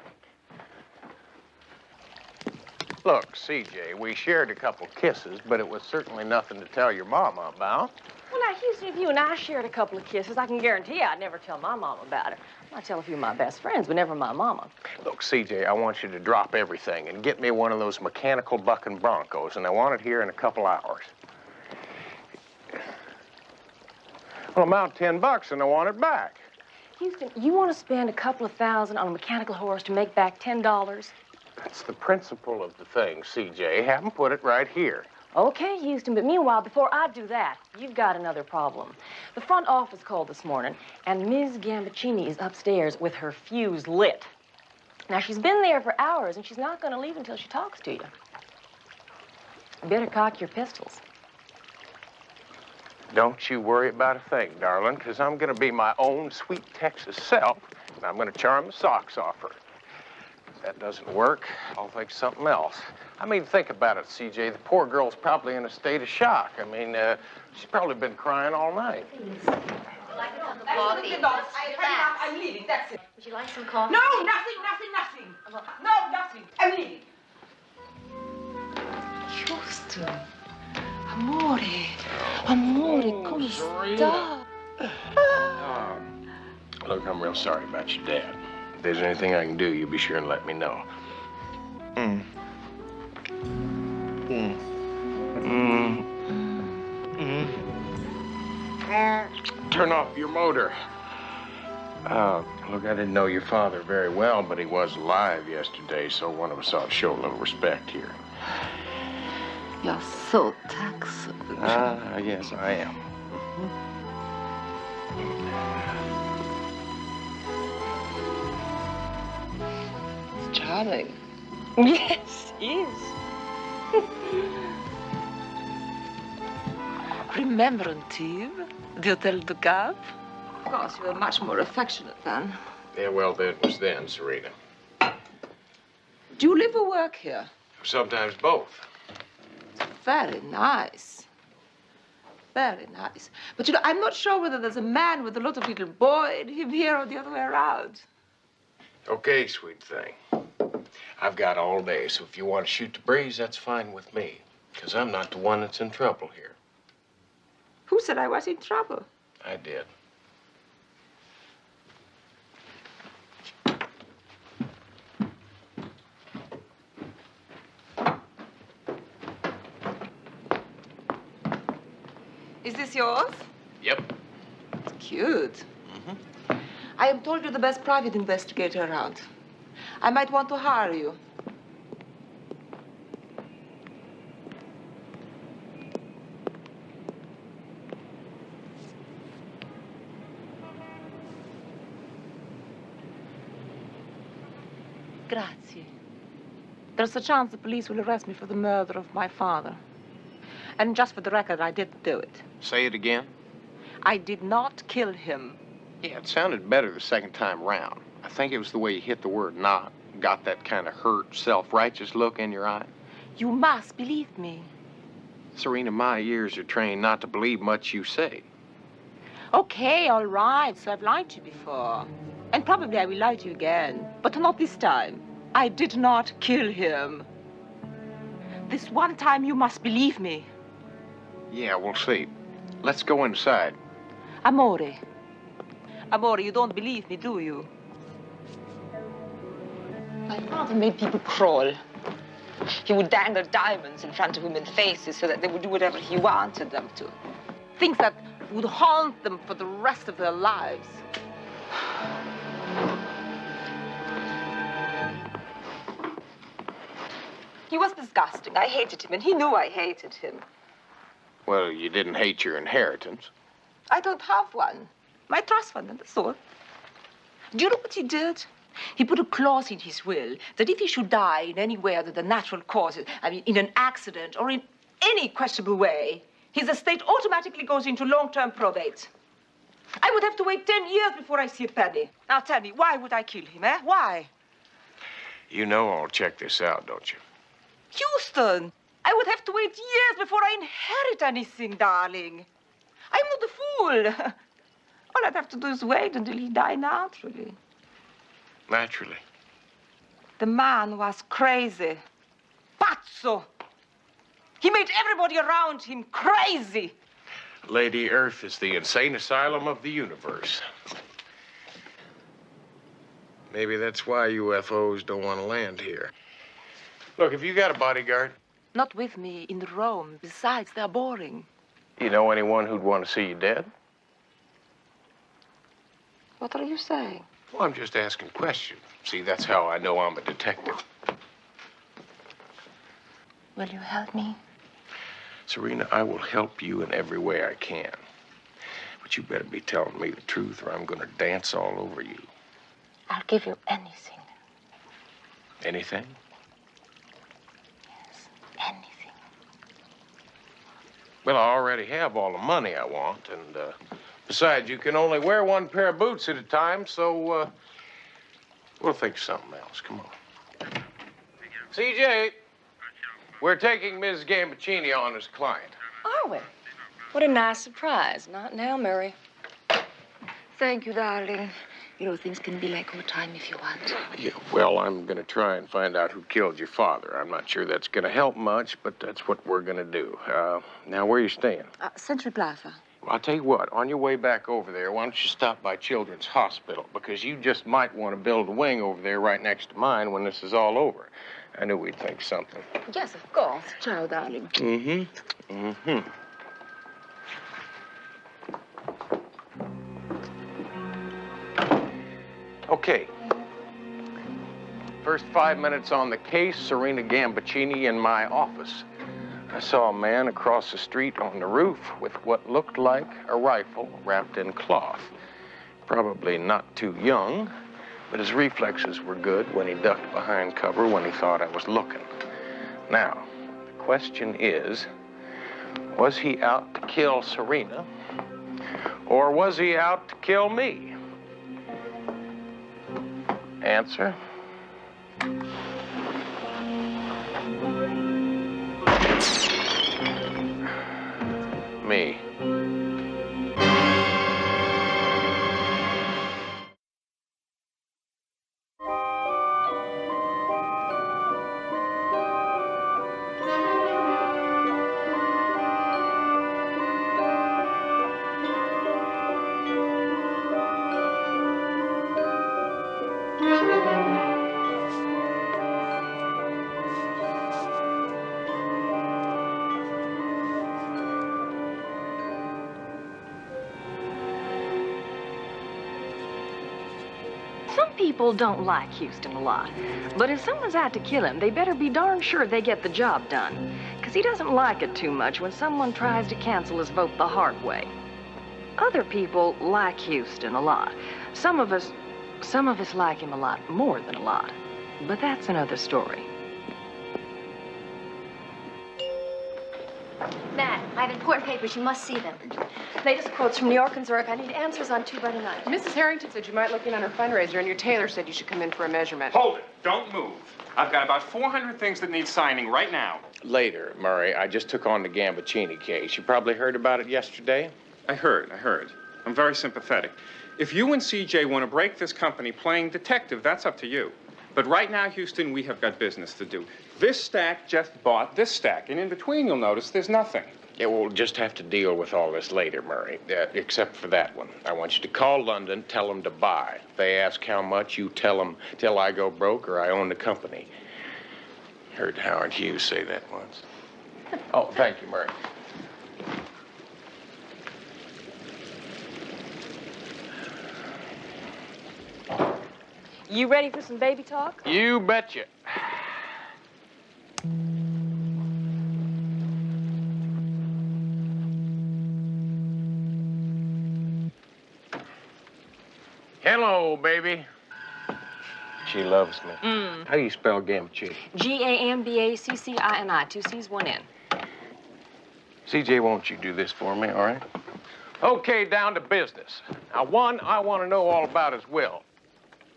Look, CJ, we shared a couple kisses, but it was certainly nothing to tell your mama about. Well, now, Houston, if you and I shared a couple of kisses, I can guarantee you I'd never tell my mama about it. I tell a few of my best friends, but never my mama. Look, CJ, I want you to drop everything and get me one of those mechanical bucking Broncos, and I want it here in a couple hours. Well, I'm out $10 and I want it back. Houston, you want to spend a couple of $1,000 on a mechanical horse to make back $10? That's the principle of the thing, CJ. Have them put it right here. Okay, Houston, but meanwhile, before I do that, you've got another problem. The front office called this morning, and Ms. Gambaccini is upstairs with her fuse lit. Now, she's been there for hours, and she's not going to leave until she talks to you. Better cock your pistols. Don't you worry about a thing, darling, because I'm going to be my own sweet Texas self, and I'm going to charm the socks off her. If that doesn't work, I'll think something else. I mean, think about it, CJ. The poor girl's probably in a state of shock. I mean, she's probably been crying all night. Coffee. I'm leaving, that's it. Would you like some coffee? No, nothing. No, nothing. I'm leaving. Houston. Amore, come sta? Look, I'm real sorry about your dad. If there's anything I can do, you be sure and let me know. Turn off your motor. Look, I didn't know your father very well, but he was alive yesterday, so one of us ought to show a little respect here. You're so Texan. Yes, I am. It's charming. Yes, he is. Remember, Antibes, the Hotel du Cap? Of course, you were much more affectionate then. Yeah, well, that was then, Serena. Do you live or work here? Sometimes both. Very nice. Very nice. But, you know, I'm not sure whether there's a man with a lot of little boy in him here or the other way around. Okay, sweet thing. I've got all day, so if you want to shoot the breeze, that's fine with me. Because I'm not the one that's in trouble here. Who said I was in trouble? I did. Is this yours? Yep. It's cute. I am told you're the best private investigator around. I might want to hire you. Grazie. There's a chance the police will arrest me for the murder of my father. And just for the record, I didn't do it. Say it again. I did not kill him. Yeah, it sounded better the second time round. I think it was the way you hit the word not. Got that kind of hurt, self-righteous look in your eye. You must believe me. Serena, my ears are trained not to believe much you say. Okay, all right. So I've lied to you before. And probably I will lie to you again. But not this time. I did not kill him. This one time you must believe me. Yeah, we'll see. Let's go inside. Amore. Amore, you don't believe me, do you? My father made people crawl. He would dangle diamonds in front of women's faces so that they would do whatever he wanted them to. Things that would haunt them for the rest of their lives. He was disgusting. I hated him, and he knew I hated him. Well, you didn't hate your inheritance. I don't have one. My trust fund, that's all. Do you know what he did? He put a clause in his will that if he should die in anywhere other than natural causes, I mean, in an accident or in any questionable way, his estate automatically goes into long-term probate. I would have to wait 10 years before I see a penny. Now tell me, why would I kill him, eh? Why? You know I'll check this out, don't you? Houston, I would have to wait years before I inherit anything, darling. I'm not a fool. All I'd have to do is wait until he died naturally. Naturally. The man was crazy. Pazzo. He made everybody around him crazy. Lady Earth is the insane asylum of the universe. Maybe that's why UFOs don't want to land here. Look, have you got a bodyguard? Not with me, in Rome. Besides, they're boring. You know anyone who'd want to see you dead? What are you saying? Well, I'm just asking questions. See, that's how I know I'm a detective. Will you help me? Serena, I will help you in every way I can. But you better be telling me the truth or I'm going to dance all over you. I'll give you anything. Anything? Yes, anything. Well, I already have all the money I want, and besides, you can only wear one pair of boots at a time, so we'll think of something else. Come on. CJ, we're taking Ms. Gambaccini on as a client. Are we? What a nice surprise. Not now, Mary. Thank you, darling. You know, things can be like old time if you want. Yeah, well, I'm going to try and find out who killed your father. I'm not sure that's going to help much, but that's what we're going to do. Now, where are you staying? Century Plaza. Well, I'll tell you what. On your way back over there, why don't you stop by Children's Hospital? Because you just might want to build a wing over there right next to mine when this is all over. I knew we'd think something. Yes, of course. Ciao, darling. Mm-hmm. Mm-hmm. Okay. First 5 minutes on the case, Serena Gambaccini in my office. I saw a man across the street on the roof with what looked like a rifle wrapped in cloth. Probably not too young, but his reflexes were good when he ducked behind cover when he thought I was looking. Now, the question is, was he out to kill Serena, or was he out to kill me? Answer. Me. People don't like Houston a lot, but if someone's out to kill him, they better be darn sure they get the job done, because he doesn't like it too much when someone tries to cancel his vote the hard way. Other people like Houston a lot. Some of us like him a lot more than a lot, but that's another story. Matt, I have important papers. You must see them. Latest quotes from New York and Zurich. I need answers on 2 by tonight. Mrs. Harrington said you might look in on her fundraiser, and your tailor said you should come in for a measurement. Hold it. Don't move. I've got about 400 things that need signing right now. Later, Murray. I just took on the Gambaccini case. You probably heard about it yesterday? I heard. I'm very sympathetic. If you and CJ want to break this company playing detective, that's up to you. But right now, Houston, we have got business to do. This stack just bought this stack, and in between, you'll notice there's nothing. Yeah, we'll just have to deal with all this later, Murray, except for that one. I want you to call London, tell them to buy. If they ask how much, you tell them till I go broke or I own the company. Heard Howard Hughes say that once. Oh, thank you, Murray. You ready for some baby talk? You betcha. Hello, baby. She loves me. How do you spell Gambaccini? Gambaccini. 2 C's, 1 N. CJ, won't you do this for me, all right? Okay, down to business. Now, 1, I want to know all about his will.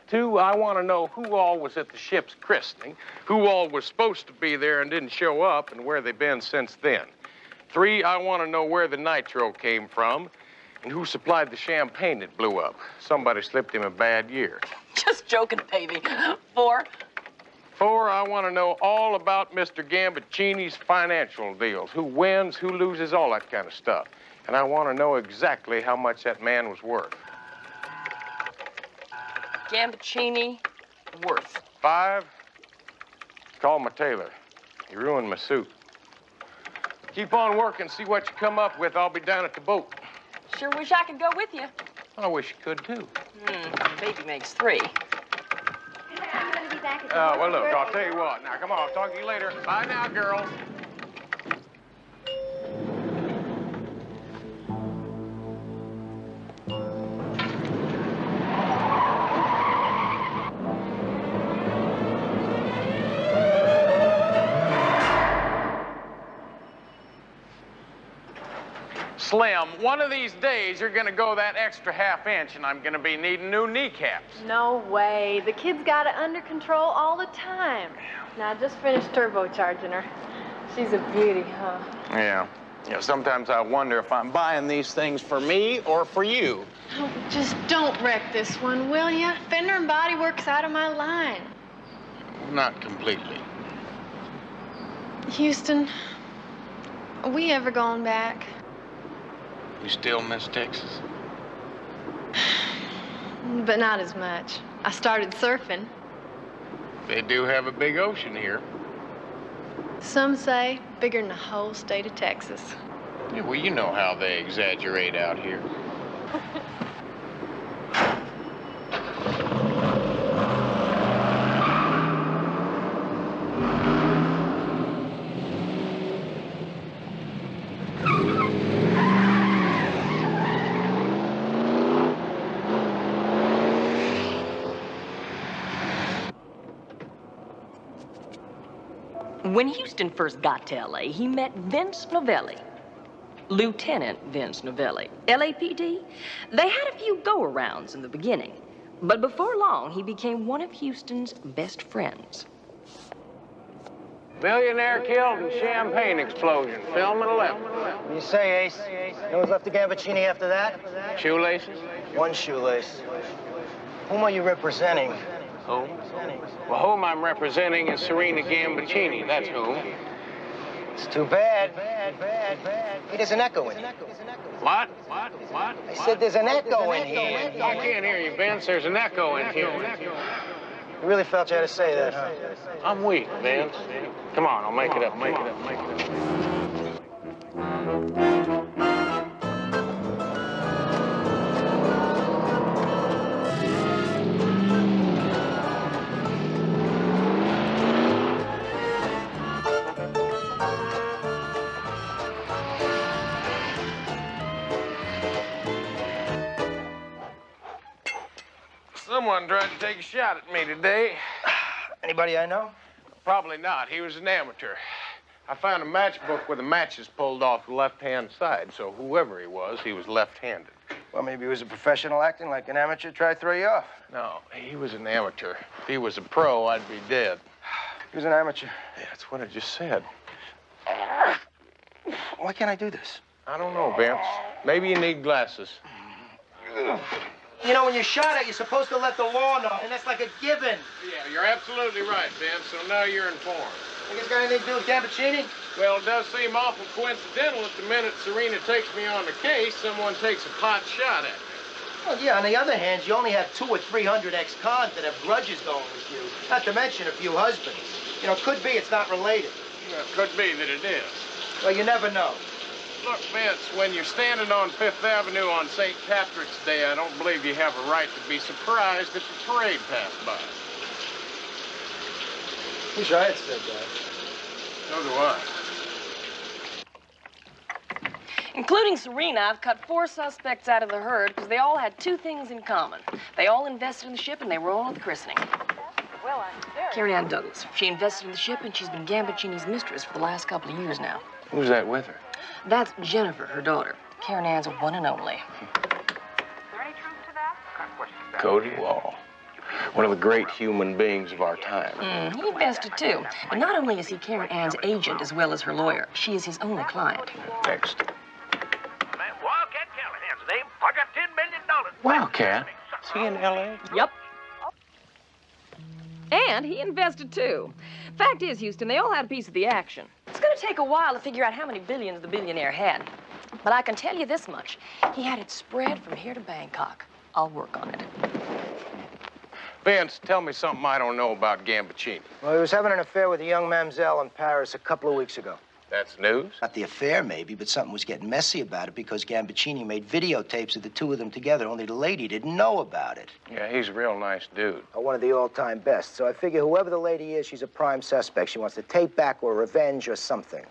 2, I want to know who all was at the ship's christening, who all was supposed to be there and didn't show up, and where they've been since then. 3, I want to know where the nitro came from and who supplied the champagne that blew up. Somebody slipped him a bad year. Just joking, baby. 4. 4, I want to know all about Mr. Gambaccini's financial deals, who wins, who loses, all that kind of stuff. And I want to know exactly how much that man was worth. Gambaccini, worth. 5, call my tailor. He ruined my suit. Keep on working, see what you come up with. I'll be down at the boat. Sure wish I could go with you. I wish you could, too. Baby makes 3. Well, look, I'll tell you what. Now, come on, I'll talk to you later. Bye now, girls. Slim, one of these days you're gonna go that extra ½ inch and I'm gonna be needing new kneecaps. No way. The kid's got it under control all the time. Now, I just finished turbocharging her. She's a beauty, huh? Yeah. Sometimes I wonder if I'm buying these things for me or for you. Oh, just don't wreck this one, will ya? Fender and Body Works out of my line. Not completely. Houston, are we ever going back? You still miss Texas? But not as much. I started surfing. They do have a big ocean here. Some say bigger than the whole state of Texas. Yeah, well, you know how they exaggerate out here. When Houston first got to L.A., he met Vince Novelli, Lieutenant Vince Novelli, LAPD. They had a few go-arounds in the beginning, but before long, he became one of Houston's best friends. Millionaire killed in champagne explosion. Film at 11. What do you say, Ace? No one's left to Gambaccini after that? Shoelaces? 1 shoelace. Whom are you representing? Whom? Well, whom I'm representing is Serena Gambaccini. That's whom. It's too bad. Hey, there's an echo in here. What? I said there's an echo in here. I can't hear you, Vince. There's an echo in here. You really felt you had to say that, huh? I'm weak, Vince. Come on, I'll make it up. Someone tried to take a shot at me today. Anybody I know? Probably not. He was an amateur. I found a matchbook with the matches pulled off the left-hand side, so whoever he was left-handed. Well, maybe he was a professional acting like an amateur, try to throw you off. No, he was an amateur. If he was a pro, I'd be dead. He was an amateur. Yeah, that's what I just said. Why can't I do this? I don't know, Vince. Maybe you need glasses. You know, when you're shot at, you're supposed to let the law know, and that's like a given. Yeah, you're absolutely right, Vince, so now you're informed. Think it's got anything to do with Gambaccini? Well, it does seem awful coincidental at the minute Serena takes me on the case, someone takes a pot shot at me. Well, yeah, on the other hand, you only have 200 or 300 ex-cons that have grudges going with you, not to mention a few husbands. You know, it could be it's not related. Yeah, it could be that it is. Well, you never know. Look, Vince, when you're standing on Fifth Avenue on St. Patrick's Day, I don't believe you have a right to be surprised if the parade passed by. Wish I had said that. So do I. Including Serena, I've cut 4 suspects out of the herd because they all had 2 things in common. They all invested in the ship and they were all at the christening. Well, I'm very... Karen Ann Douglas. She invested in the ship and she's been Gambaccini's mistress for the last couple of years now. Who's that with her? That's Jennifer, her daughter. Karen Ann's a one and only. Cody Wall. One of the great human beings of our time. He invested too. And not only is he Karen Ann's agent as well as her lawyer, she is his only client. Next. Wildcat Callahan's name. I got $10 million. Wildcat? Is he in L.A.? Yep. And he invested too. Fact is, Houston, they all had a piece of the action. It's going to take a while to figure out how many billions the billionaire had. But I can tell you this much. He had it spread from here to Bangkok. I'll work on it. Vince, tell me something I don't know about Gambaccini. Well, he was having an affair with a young mamselle in Paris a couple of weeks ago. That's news? Not the affair, maybe, but something was getting messy about it because Gambaccini made videotapes of the 2 of them together, only the lady didn't know about it. Yeah, he's a real nice dude. One of the all-time best. So I figure whoever the lady is, she's a prime suspect. She wants to take back or revenge or something.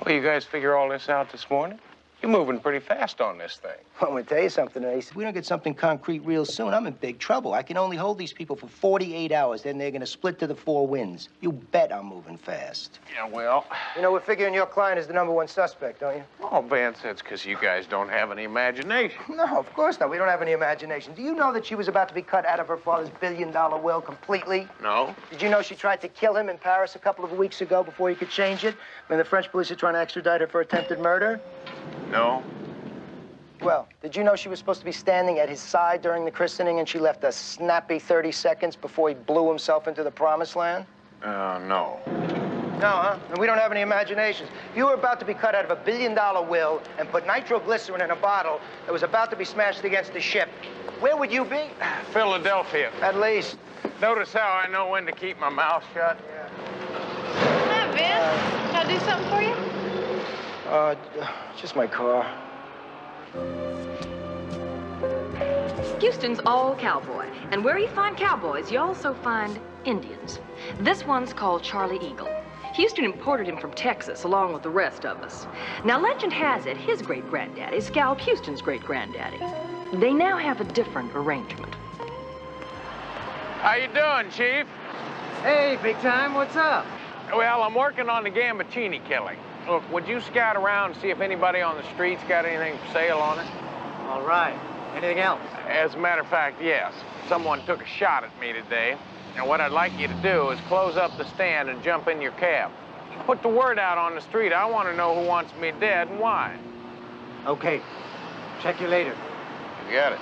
Well, you guys figure all this out this morning? You're moving pretty fast on this thing. Well, I'm going to tell you something, Ace. If we don't get something concrete real soon, I'm in big trouble. I can only hold these people for 48 hours. Then they're going to split to the 4 winds. You bet I'm moving fast. Yeah, well... You know, we're figuring your client is the #1 suspect, don't you? Oh, Vince, that's because you guys don't have any imagination. No, of course not. We don't have any imagination. Do you know that she was about to be cut out of her father's billion-dollar will completely? No. Did you know she tried to kill him in Paris a couple of weeks ago before he could change it? When the French police are trying to extradite her for attempted murder? No. Well, did you know she was supposed to be standing at his side during the christening and she left a snappy 30 seconds before he blew himself into the promised land? No. No, huh? And we don't have any imaginations. If you were about to be cut out of a billion-dollar will and put nitroglycerin in a bottle that was about to be smashed against the ship, where would you be? Philadelphia. At least. Notice how I know when to keep my mouth shut? Hi, Vince. Can I do something for you? Just my car. Houston's all cowboy. And where you find cowboys, you also find Indians. This one's called Charlie Eagle. Houston imported him from Texas, along with the rest of us. Now, legend has it, his great-granddaddy scalped Houston's great-granddaddy. They now have a different arrangement. How you doing, Chief? Hey, big time, what's up? Well, I'm working on the Gambaccini killing. Look, would you scout around and see if anybody on the street's got anything for sale on it? All right. Anything else? As a matter of fact, yes. Someone took a shot at me today. And what I'd like you to do is close up the stand and jump in your cab. Put the word out on the street. I want to know who wants me dead and why. Okay. Check you later. You got it.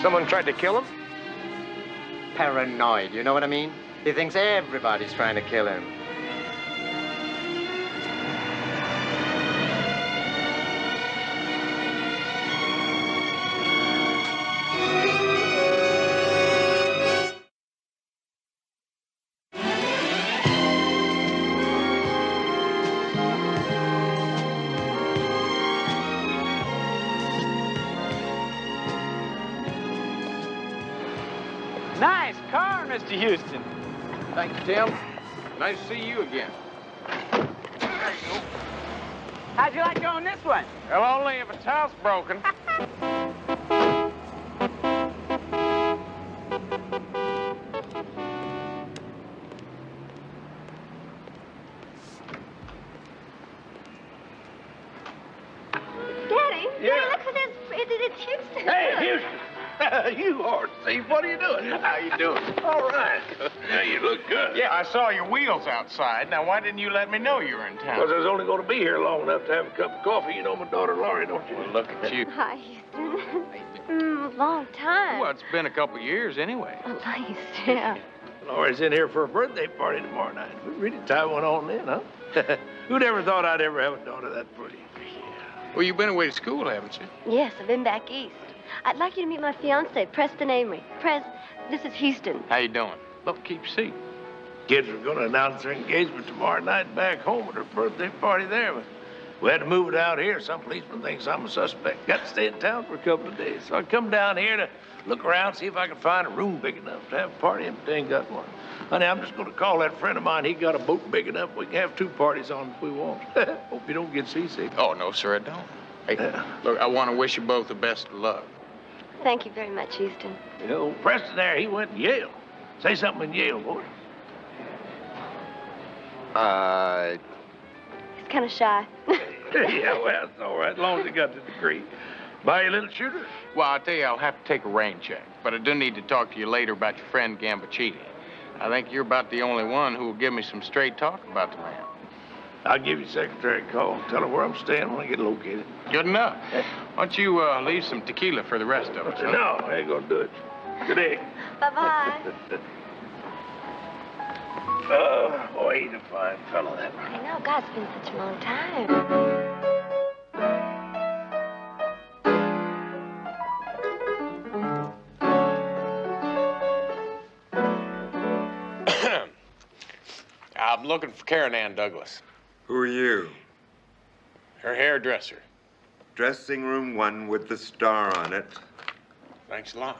Someone tried to kill him? Paranoid, you know what I mean? He thinks everybody's trying to kill him. Nice car, Mr. Houston. Thank you, Tim. Nice to see you again. How'd you like going this way? Well, only if it's housebroken. Daddy, Yeah. Daddy, look who this. It's Houston. Hey, Houston. You are, Steve. What are you doing? How you doing? All right. Hey, you look good. Yeah, I saw your wheels outside. Now, why didn't you let me know you were in town? Because I was only going to be here long enough to have a cup of coffee. You know my daughter Laurie, don't you? Well, look at you. Hi, Houston. Long time. Well, it's been a couple years anyway. Oh, nice, yeah. Laurie's in here for a birthday party tomorrow night. We really tie one on then, huh? Who'd ever thought I'd ever have a daughter that pretty? Well, you've been away to school, haven't you? Yes, I've been back east. I'd like you to meet my fiancé, Preston Amory. This is Houston. How you doing? Look, keep your seat. Kids are going to announce their engagement tomorrow night back home at her birthday party there. But We had to move it out here. Some policeman thinks I'm a suspect. Got to stay in town for a couple of days. So I come down here to look around, see if I can find a room big enough to have a party in, but they ain't got one. Honey, I'm just going to call that friend of mine. He got a boat big enough. We can have 2 parties on if we want. Hope you don't get seasick. Oh, no, sir, I don't. Hey, look, I want to wish you both the best of luck. Thank you very much, Houston. You know, Preston there, he went to Yale. Say something in Yale, boy. He's kind of shy. Yeah, well, it's all right, as long as he got the degree. Buy you a little shooter? Well, I'll tell you, I'll have to take a rain check. But I do need to talk to you later about your friend Gambaccini. I think you're about the only one who will give me some straight talk about the man. I'll give your secretary a call. Tell her where I'm staying when I get located. Good enough. Why don't you leave some tequila for the rest of us? Huh? No, I ain't gonna do it. Good day. Bye-bye. Boy, he's a fine fellow, that one. I know, God, it's been such a long time. I'm looking for Karen Ann Douglas. Who are you? Her hairdresser. Dressing room 1 with the star on it. Thanks a lot.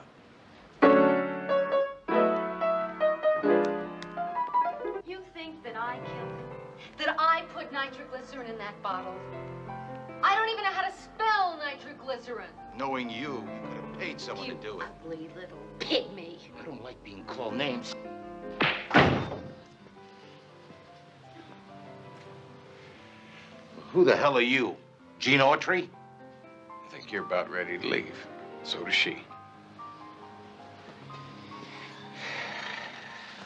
You think that I killed him? That I put nitroglycerin in that bottle? I don't even know how to spell nitroglycerin. Knowing you could have paid someone to do it. Ugly little pygmy. I don't like being called names. Who the hell are you? Gene Autry? I think you're about ready to leave. So does she.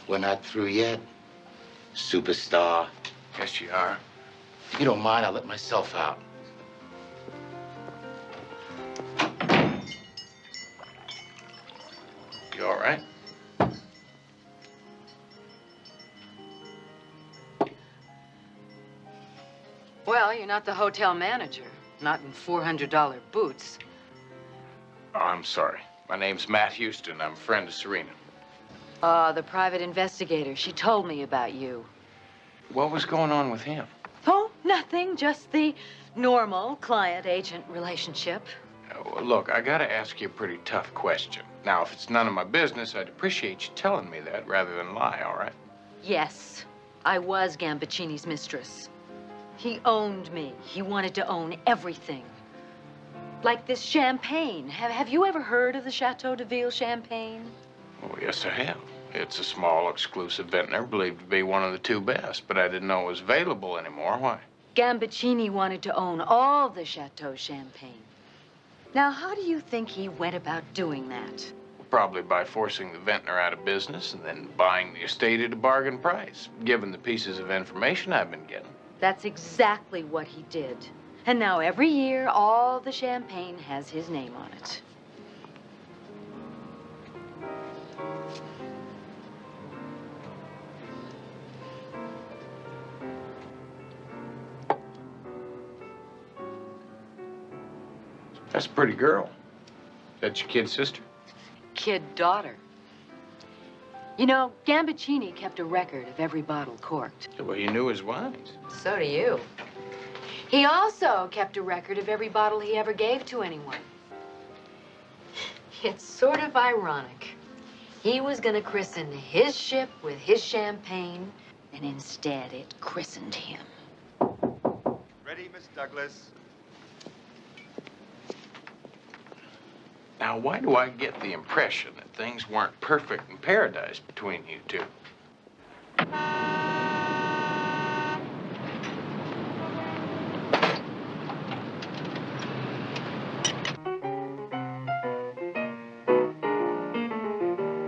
We're not through yet. Superstar. Yes, you are. If you don't mind, I'll let myself out. You all right? Well, you're not the hotel manager. Not in $400 boots. Oh, I'm sorry. My name's Matt Houston. I'm a friend of Serena. The private investigator. She told me about you. What was going on with him? Oh, nothing. Just the normal client-agent relationship. Well, look, I gotta ask you a pretty tough question. Now, if it's none of my business, I'd appreciate you telling me that rather than lie, all right? Yes, I was Gambaccini's mistress. He owned me. He wanted to own everything. Like this champagne. Have you ever heard of the Chateau de Ville champagne? Oh, yes, I have. It's a small, exclusive vintner believed to be one of the 2 best, but I didn't know it was available anymore. Why? Gambaccini wanted to own all the Chateau champagne. Now, how do you think he went about doing that? Probably by forcing the vintner out of business and then buying the estate at a bargain price, given the pieces of information I've been getting. That's exactly what he did. And now every year, all the champagne has his name on it. That's a pretty girl. That's your kid sister? Kid daughter. You know, Gambaccini kept a record of every bottle corked. Well, you knew his wines. So do you. He also kept a record of every bottle he ever gave to anyone. It's sort of ironic. He was gonna christen his ship with his champagne, and instead it christened him. Ready, Miss Douglas? Now, why do I get the impression that things weren't perfect in paradise between you 2?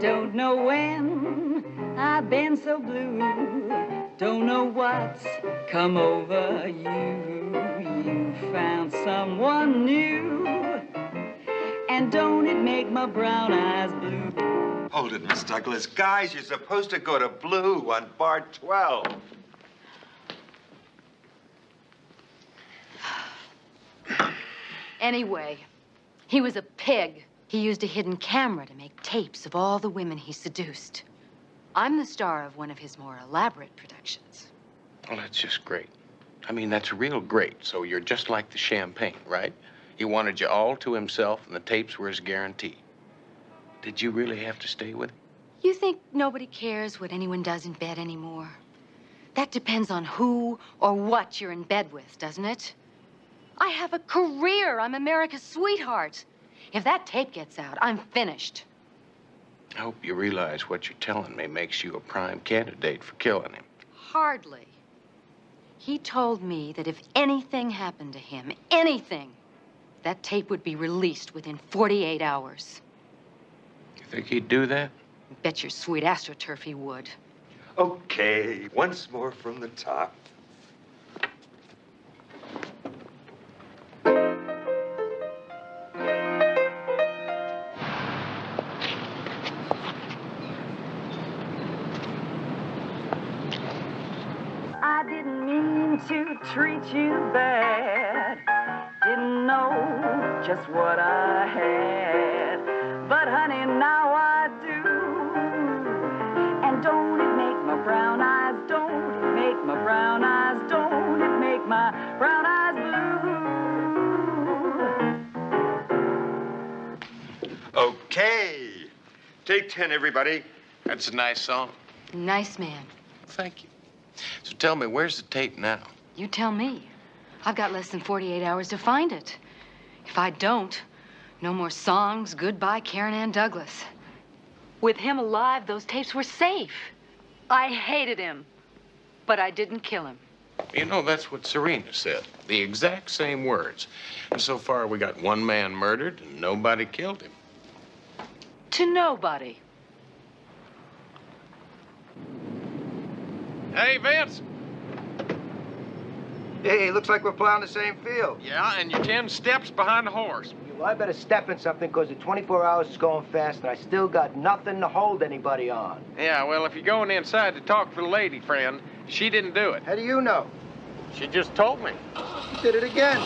Don't know when I've been so blue. Don't know what's come over you. You found someone new. And don't it make my brown eyes blue? Hold it, Miss Douglas. Guys, you're supposed to go to Blue on bar 12. Anyway, he was a pig. He used a hidden camera to make tapes of all the women he seduced. I'm the star of one of his more elaborate productions. Well, that's just great. I mean, that's real great. So you're just like the champagne, right? He wanted you all to himself, and the tapes were his guarantee. Did you really have to stay with him? You think nobody cares what anyone does in bed anymore? That depends on who or what you're in bed with, doesn't it? I have a career. I'm America's sweetheart. If that tape gets out, I'm finished. I hope you realize what you're telling me makes you a prime candidate for killing him. Hardly. He told me that if anything happened to him, anything, that tape would be released within 48 hours. You think he'd do that? Bet your sweet astroturf he would. Okay, once more from the top. I didn't mean to treat you bad. Didn't know just what I had. But honey, now I do. And don't it make my brown eyes, don't it make my brown eyes, don't it make my brown eyes blue? Okay. Take 10, everybody. That's a nice song. Nice man. Thank you. So tell me, where's the tape now? You tell me. I've got less than 48 hours to find it. If I don't, no more songs, goodbye, Karen Ann Douglas. With him alive, those tapes were safe. I hated him, but I didn't kill him. You know, that's what Serena said. The exact same words. And so far, we got one man murdered and nobody killed him. To nobody. Hey, Vince. Hey, looks like we're plowing the same field. Yeah, and you're 10 steps behind the horse. Well, I better step in something because the 24 hours is going fast and I still got nothing to hold anybody on. Yeah, well, if you're going inside to talk to the lady friend, she didn't do it. How do you know? She just told me. She did it again.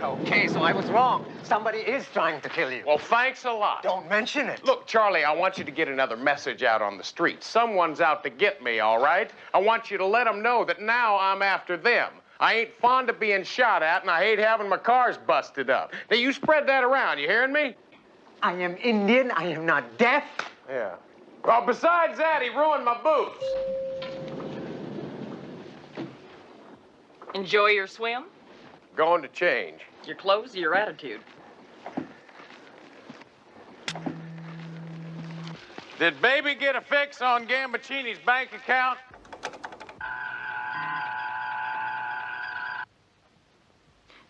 Okay, so I was wrong. Somebody is trying to kill you. Well, thanks a lot. Don't mention it. Look, Charlie, I want you to get another message out on the street. Someone's out to get me, all right? I want you to let them know that now I'm after them. I ain't fond of being shot at, and I hate having my cars busted up. Now, you spread that around. You hearing me? I am Indian. I am not deaf. Yeah. Well, besides that, he ruined my boots. Enjoy your swim? Going to change. Your clothes or your attitude? Did baby get a fix on Gambaccini's bank account?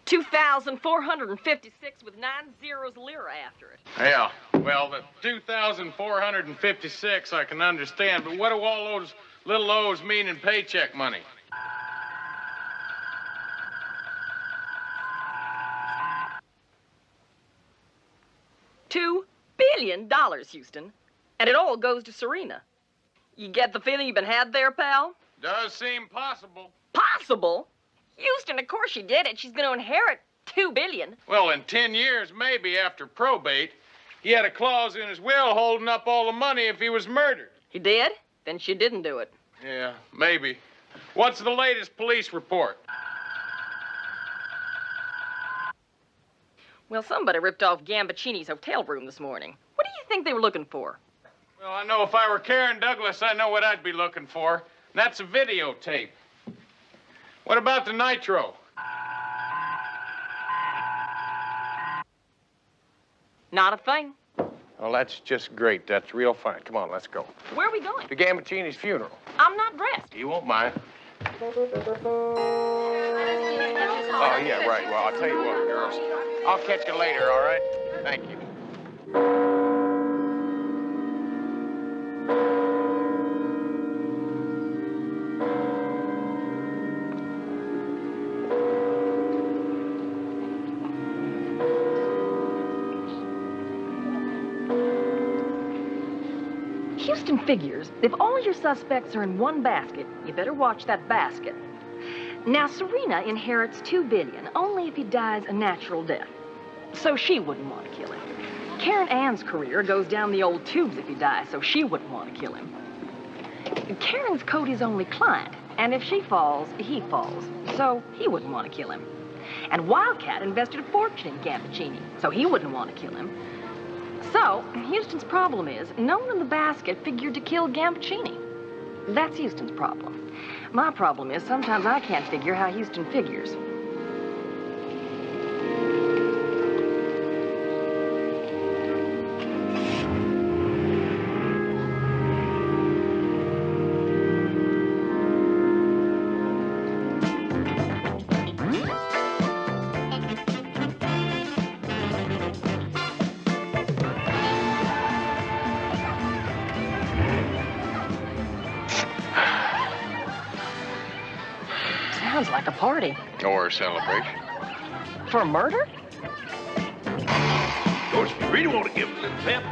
$2,456 with 9 zeros lira after it. Yeah. Well, the 2,456 I can understand, but what do all those little O's mean in paycheck money? $2 billion, Houston. And it all goes to Serena. You get the feeling you've been had there, pal? Does seem possible. Possible? Houston, of course she did it. She's going to inherit $2 billion. Well, in 10 years, maybe after probate, he had a clause in his will holding up all the money if he was murdered. He did? Then she didn't do it. Yeah, maybe. What's the latest police report? Well, somebody ripped off Gambaccini's hotel room this morning. What do you think they were looking for? Well, I know if I were Karen Douglas, I know what I'd be looking for. And that's a videotape. What about the nitro? Not a thing. Well, that's just great. That's real fine. Come on, let's go. Where are we going? To Gambaccini's funeral. I'm not dressed. You won't mind. Oh, yeah, right. Well, I'll tell you what, girls. I'll catch you later, all right? Thank you. Houston figures if all your suspects are in one basket, you better watch that basket. Now, Serena inherits $2 billion only if he dies a natural death. So she wouldn't want to kill him. Karen Ann's career goes down the old tubes if he dies, so she wouldn't want to kill him. Karen's Cody's only client, and if she falls, he falls. So he wouldn't want to kill him. And Wildcat invested a fortune in Gambaccini, so he wouldn't want to kill him. So, Houston's problem is, no one in the basket figured to kill Gambaccini. That's Houston's problem. My problem is, sometimes I can't figure how Houston figures. Sounds like a party. Or a celebration. For a murder? Of course, if you really want to give it a little pep,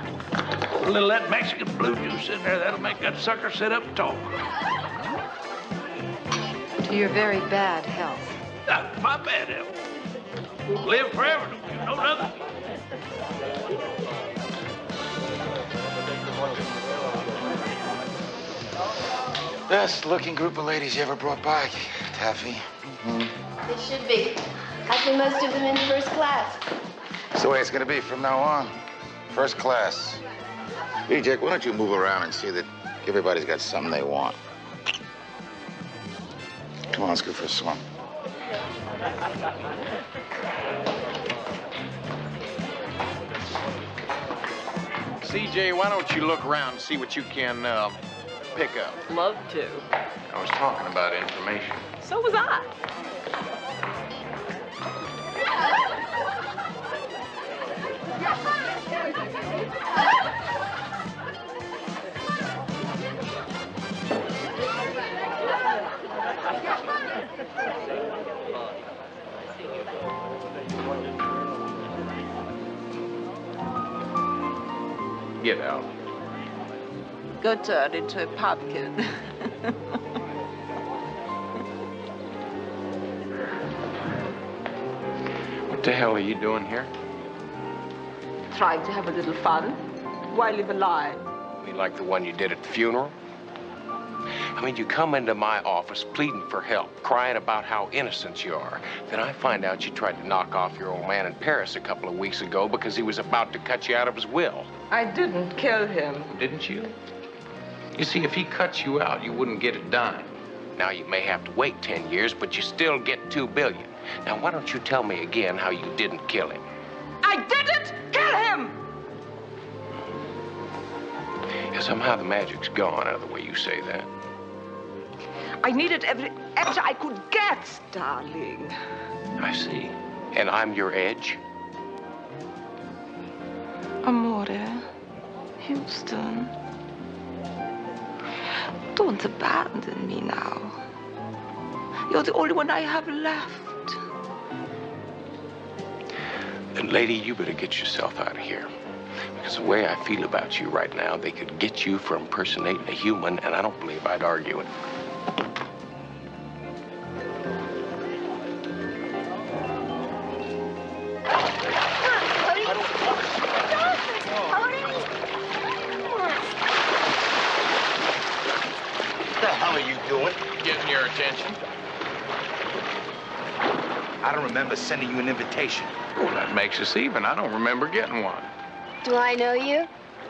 put a little of that Mexican blue juice in there. That'll make that sucker sit up and talk. To your very bad health. Not my bad health. Won't live forever, don't you know nothing? Best looking group of ladies you ever brought back, Taffy. It should be. I think most of them in first class. That's the way it's gonna be from now on. First class. Hey, Jack, why don't you move around and see that everybody's got something they want? Come on, let's go for a swim. CJ, why don't you look around and see what you can pick up? Love to. I was talking about information. So was I. Get out. Go turn into a pumpkin. What the hell are you doing here? Trying to have a little fun. Why live a lie? You mean like the one you did at the funeral? I mean, you come into my office pleading for help, crying about how innocent you are. Then I find out you tried to knock off your old man in Paris a couple of weeks ago because he was about to cut you out of his will. I didn't kill him. Didn't you? You see, if he cuts you out, you wouldn't get a dime. Now, you may have to wait 10 years, but you still get $2 billion. Now, why don't you tell me again how you didn't kill him? I didn't kill him! Yeah, somehow the magic's gone out of the way you say that. I needed every edge I could get, darling. I see. And I'm your edge? Amore, Houston, don't abandon me now. You're the only one I have left. Then, lady, you better get yourself out of here. Because the way I feel about you right now, they could get you for impersonating a human, and I don't believe I'd argue it. Getting your attention. I don't remember sending you an invitation. Well, that makes us even. I don't remember getting one. Do I know you?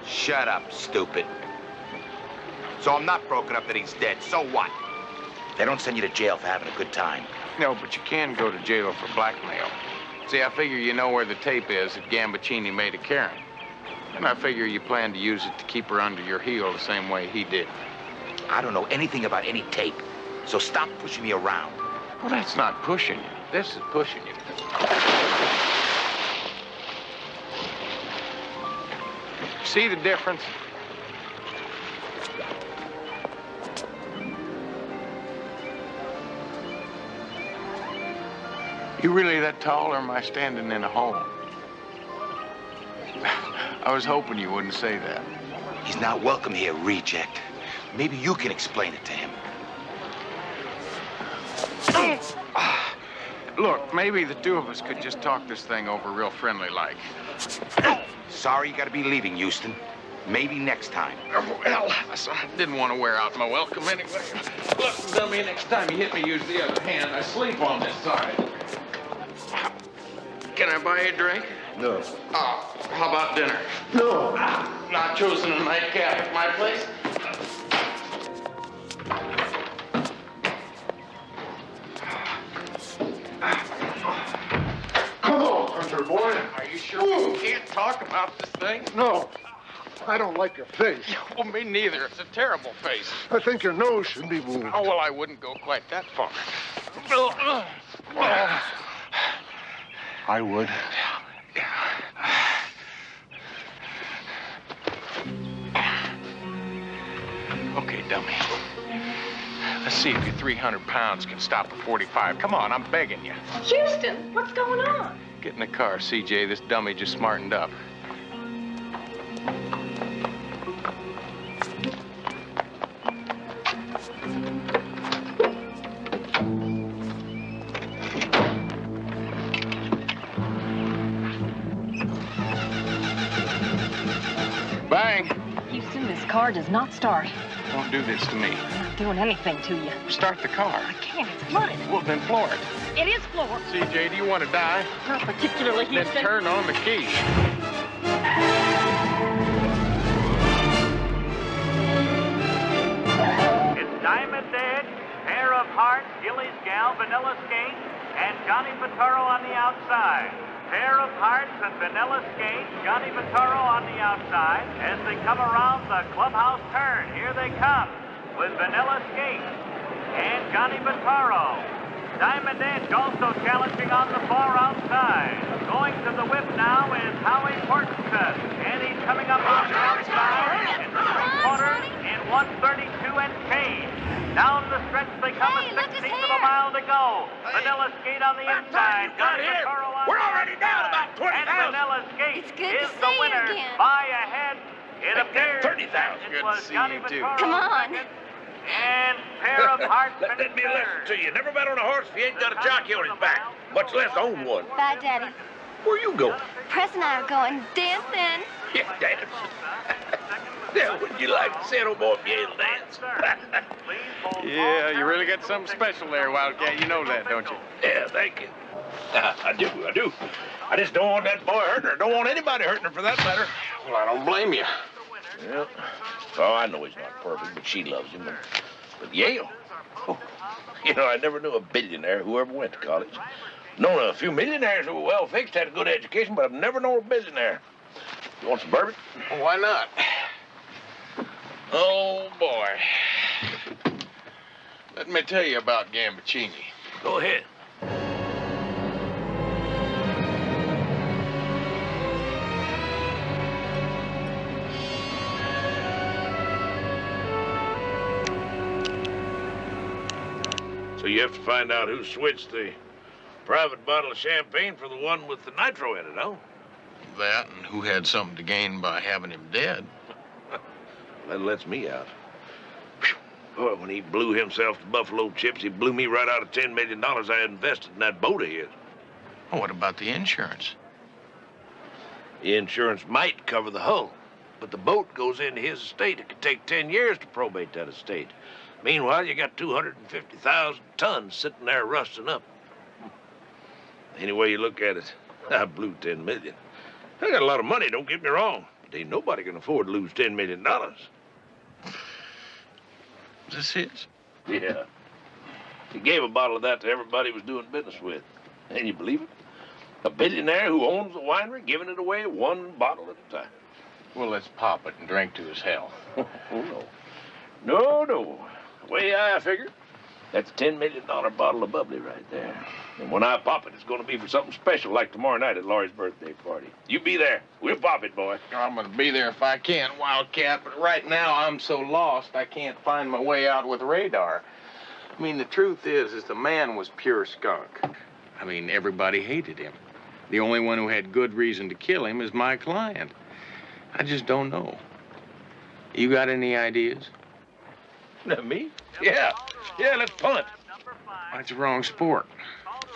Shut up, stupid. So I'm not broken up that he's dead. So what? They don't send you to jail for having a good time. No, but you can go to jail for blackmail. See, I figure you know where the tape is that Gambaccini made of Karen. And I figure you plan to use it to keep her under your heel the same way he did. I don't know anything about any tape, so stop pushing me around. Well, that's not pushing you. This is pushing you. See the difference? You really that tall, or am I standing in a hole? I was hoping you wouldn't say that. He's not welcome here, reject. Maybe you can explain it to him. Look, maybe the two of us could just talk this thing over real friendly-like. Sorry you gotta be leaving, Houston. Maybe next time. Well, I didn't want to wear out my welcome anyway. Look, dummy, next time you hit me, use the other hand. I sleep on this side. Can I buy you a drink? No. How about dinner? No. Nachos and a nightcap at my place? Come on, Hunter boy. Are you sure you can't talk about this thing? No, I don't like your face. Well, me neither. It's a terrible face. I think your nose should be moved. Oh, well, I wouldn't go quite that far. I would. Okay, dummy. Let's see if your 300 pounds can stop a 45. Come on, I'm begging you. Houston, what's going on? Get in the car, CJ. This dummy just smartened up. Bang! Houston, this car does not start. Don't do this to me. I'm not doing anything to you. Start the car. I can't, it's flooded. Well, then floor it. It is floored. CJ, do you want to die? Not particularly, Houston. Then turn on the key. It's Diamond Dead, Pair of Hearts, Gilly's Gal, Vanilla Skate, and Johnny Vitaro on the outside. Pair of Hearts and Vanilla Skate, Johnny Vitaro on the outside. As they come around the clubhouse turn, here they come with Vanilla Skate and Johnny Vitaro. Diamond Edge also challenging on the far outside. Going to the whip now is Howie Portson, and he's coming up on the outside in the three-quarter in 132 and change. Down the stretch they come, a 16th of a mile to go. Vanilla Skate on the inside. Johnny Vitaro on We're the already down about 20,000. And Vanilla Skate It's good to is see the you winner again. by a head. It appears 30,000. it Good to was see Johnny you, too. Vitaro Come on. second, and Pair of Hearts Let finished me listen third. to you. Never bet on a horse if you ain't got a jockey on his back, much less own one. Bye, Daddy. Where you going? Press and I are going dancing. Yeah, dance. Yeah, wouldn't you like to see an old boy be able to dance? Yeah, you really got something special there, Wildcat. You know that, don't you? Yeah, thank you. I do. I just don't want that boy hurting her. Don't want anybody hurting her for that matter. Well, I don't blame you. Yeah. Oh, I know he's not perfect, but she loves him. But Yale, oh, you know, I never knew a billionaire who ever went to college. Known a few millionaires who were well fixed, had a good education, but I've never known a billionaire. You want some bourbon? Well, why not? Oh, boy. Let me tell you about Gambaccini. Go ahead. So you have to find out who switched the private bottle of champagne for the one with the nitro in it, huh? That and who had something to gain by having him dead. That lets me out. Boy, when he blew himself to buffalo chips, he blew me right out of $10 million I had invested in that boat of his. Well, what about the insurance? The insurance might cover the hull, but the boat goes into his estate. It could take 10 years to probate that estate. Meanwhile, you got 250,000 tons sitting there rusting up. Any way you look at it, I blew $10 million. I got a lot of money, don't get me wrong, but ain't nobody can afford to lose $10 million. This his? Yeah. He gave a bottle of that to everybody he was doing business with. And you believe it? A billionaire who owns a winery giving it away one bottle at a time. Well, let's pop it and drink to his health. Oh, no. No, no. The way I figure, that's a $10 million bottle of bubbly right there. And when I pop it, it's going to be for something special, like tomorrow night at Laurie's birthday party. You be there. We'll pop it, boy. I'm going to be there if I can, Wildcat, but right now I'm so lost I can't find my way out with radar. I mean, the truth is the man was pure skunk. I mean, everybody hated him. The only one who had good reason to kill him is my client. I just don't know. You got any ideas? Me? Yeah. Yeah, let's punt. That's the wrong sport.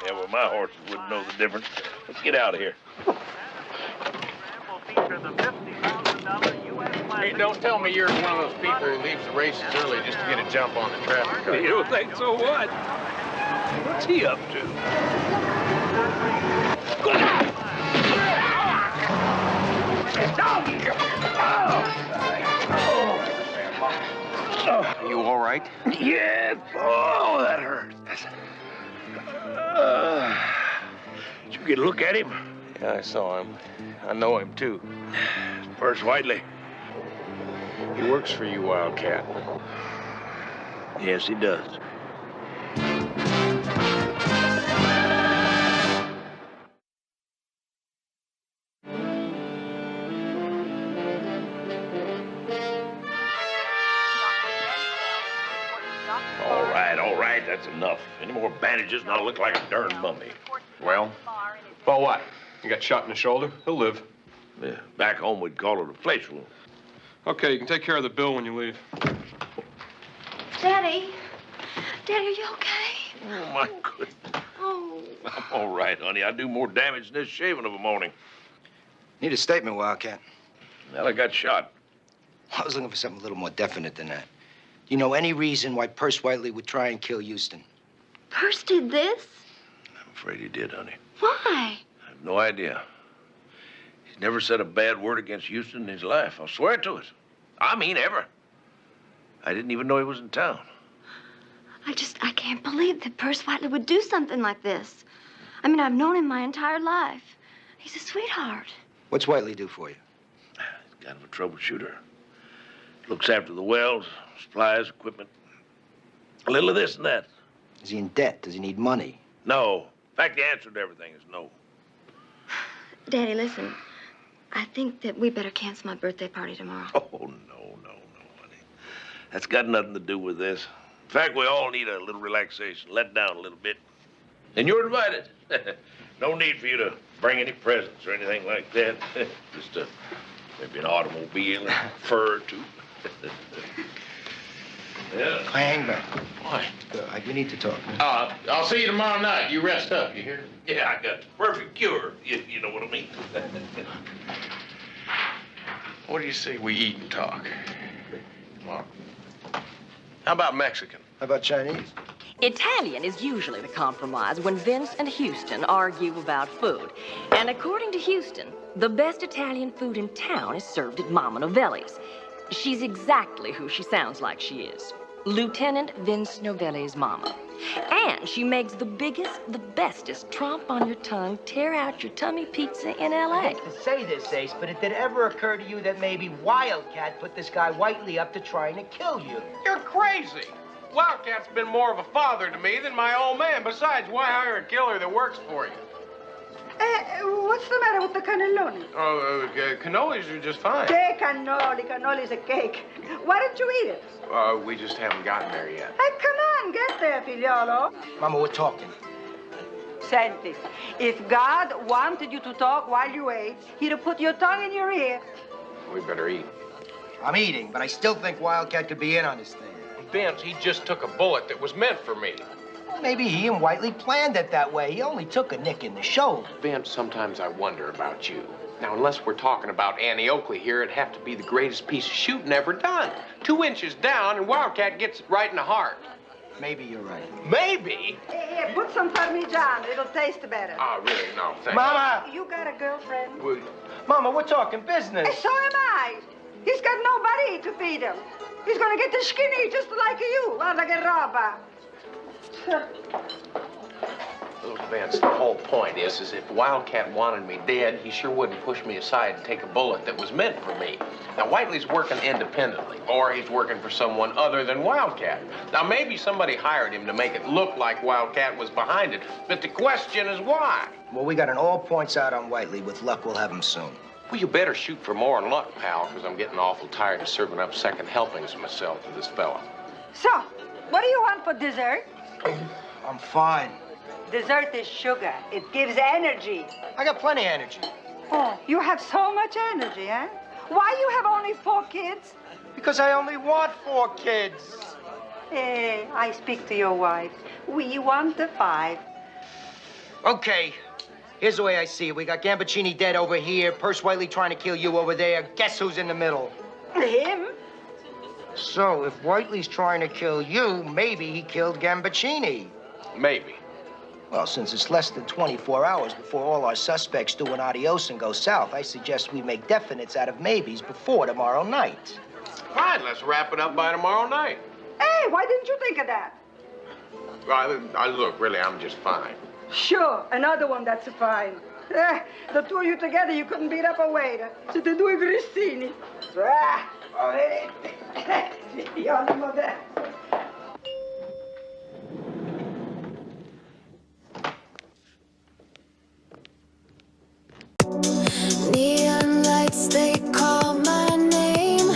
Yeah, well, my horses wouldn't know the difference. Let's get out of here. Hey, don't tell me you're one of those people who leaves the races early just to get a jump on the traffic car. You don't think so what? What's he up to? Are you all right? Yeah. Oh, that hurt. Did you get a look at him? Yeah, I saw him. I know him, too. First Whiteley. He works for you, Wildcat. Yes, he does. All right, that's enough. Any more bandages and I'll look like a darn mummy. Well, what? You got shot in the shoulder? He'll live. Yeah, back home we'd call it a flesh wound. Okay, you can take care of the bill when you leave. Daddy. Daddy, are you okay? Oh, my goodness. Oh. I'm all right, honey. I do more damage than this shaving of a morning. Need a statement, Wildcat. Well, I got shot. I was looking for something a little more definite than that. Do you know any reason why Perce Whiteley would try and kill Houston? Perce did this? I'm afraid he did, honey. Why? I have no idea. He's never said a bad word against Houston in his life. I'll swear to it. I mean, ever. I didn't even know he was in town. I can't believe that Perce Whiteley would do something like this. I mean, I've known him my entire life. He's a sweetheart. What's Whiteley do for you? He's kind of a troubleshooter. Looks after the wells, supplies, equipment. A little of this and that. Is he in debt? Does he need money? No. In fact, the answer to everything is no. Daddy, listen. I think that we better cancel my birthday party tomorrow. Oh, no, honey. That's got nothing to do with this. In fact, we all need a little relaxation, let down a little bit. And you're invited. No need for you to bring any presents or anything like that. Just maybe an automobile and a fur or two. Yeah. Hang back. Why? We need to talk. I'll see you tomorrow night. You rest up, you hear? Yeah, I got the perfect cure. You know what I mean? What do you say we eat and talk? Come on. How about Mexican? How about Chinese? Italian is usually the compromise when Vince and Houston argue about food. And according to Houston, the best Italian food in town is served at Mama Novelli's. She's exactly who she sounds like she is. Lieutenant Vince Novelli's mama. And she makes the biggest, the bestest trompe on your tongue, tear out your tummy pizza in L.A. I hate to say this, Ace, but did it ever occur to you that maybe Wildcat put this guy Whiteley up to trying to kill you? You're crazy. Wildcat's been more of a father to me than my old man. Besides, why hire a killer that works for you? What's the matter with the cannelloni? Oh, cannolis are just fine. Che cannoli? Cannoli's a cake. Why didn't you eat it? We just haven't gotten there yet. Hey, come on, get there, figliolo. Mama, we're talking. Senti, if God wanted you to talk while you ate, he'd have put your tongue in your ear. We better eat. I'm eating, but I still think Wildcat could be in on this thing. Vince, he just took a bullet that was meant for me. Well, maybe he and Whiteley planned it that way. He only took a nick in the shoulder. Vince, sometimes I wonder about you. Now, unless we're talking about Annie Oakley here, it'd have to be the greatest piece of shooting ever done. 2 inches down, and Wildcat gets it right in the heart. Maybe you're right. Maybe? Here, put some Parmesan. It'll taste better. Oh, really? No, thanks. Mama! You got a girlfriend? Mama, we're talking business. Hey, so am I. He's got nobody to feed him. He's gonna get skinny just like you. Guarda che roba. Look, Vince, the whole point is if Wildcat wanted me dead, he sure wouldn't push me aside and take a bullet that was meant for me. Now, Whiteley's working independently, or he's working for someone other than Wildcat. Now, maybe somebody hired him to make it look like Wildcat was behind it, but the question is why? Well, we got an all points out on Whiteley. With luck, we'll have him soon. Well, you better shoot for more than luck, pal, because I'm getting awful tired of serving up second helpings of myself to this fella. So, what do you want for dessert? I'm fine. Dessert is sugar. It gives energy. I got plenty of energy. Oh, you have so much energy, eh? Why you have only 4 kids? Because I only want 4 kids. Hey, I speak to your wife. We want the 5. Okay. Here's the way I see it. We got Gambaccini dead over here, Perce Whiteley trying to kill you over there. Guess who's in the middle? Him? So, if Whiteley's trying to kill you, maybe he killed Gambaccini. Maybe. Well, since it's less than 24 hours before all our suspects do an adios and go south, I suggest we make definites out of maybes before tomorrow night. Fine, let's wrap it up by tomorrow night. Hey, why didn't you think of that? Look, really, I'm just fine. Sure, another one that's fine. The two of you together, you couldn't beat up a waiter. Siete due grissini. Neon lights, they call my name.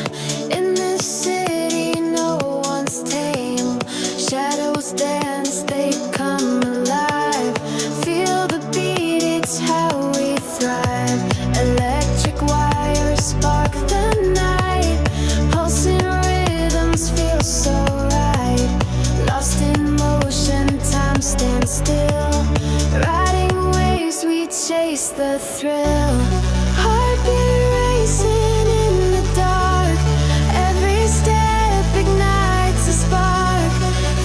In this city, no one's tame. Shadows dance, they come alive. Feel the beat, it's how we thrive. Electric wires spark the night. Pulsing rhythms feel so right. Lost in motion, time stands still. Riding waves, we chase the thrill. Heartbeat racing in the dark. Every step ignites a spark.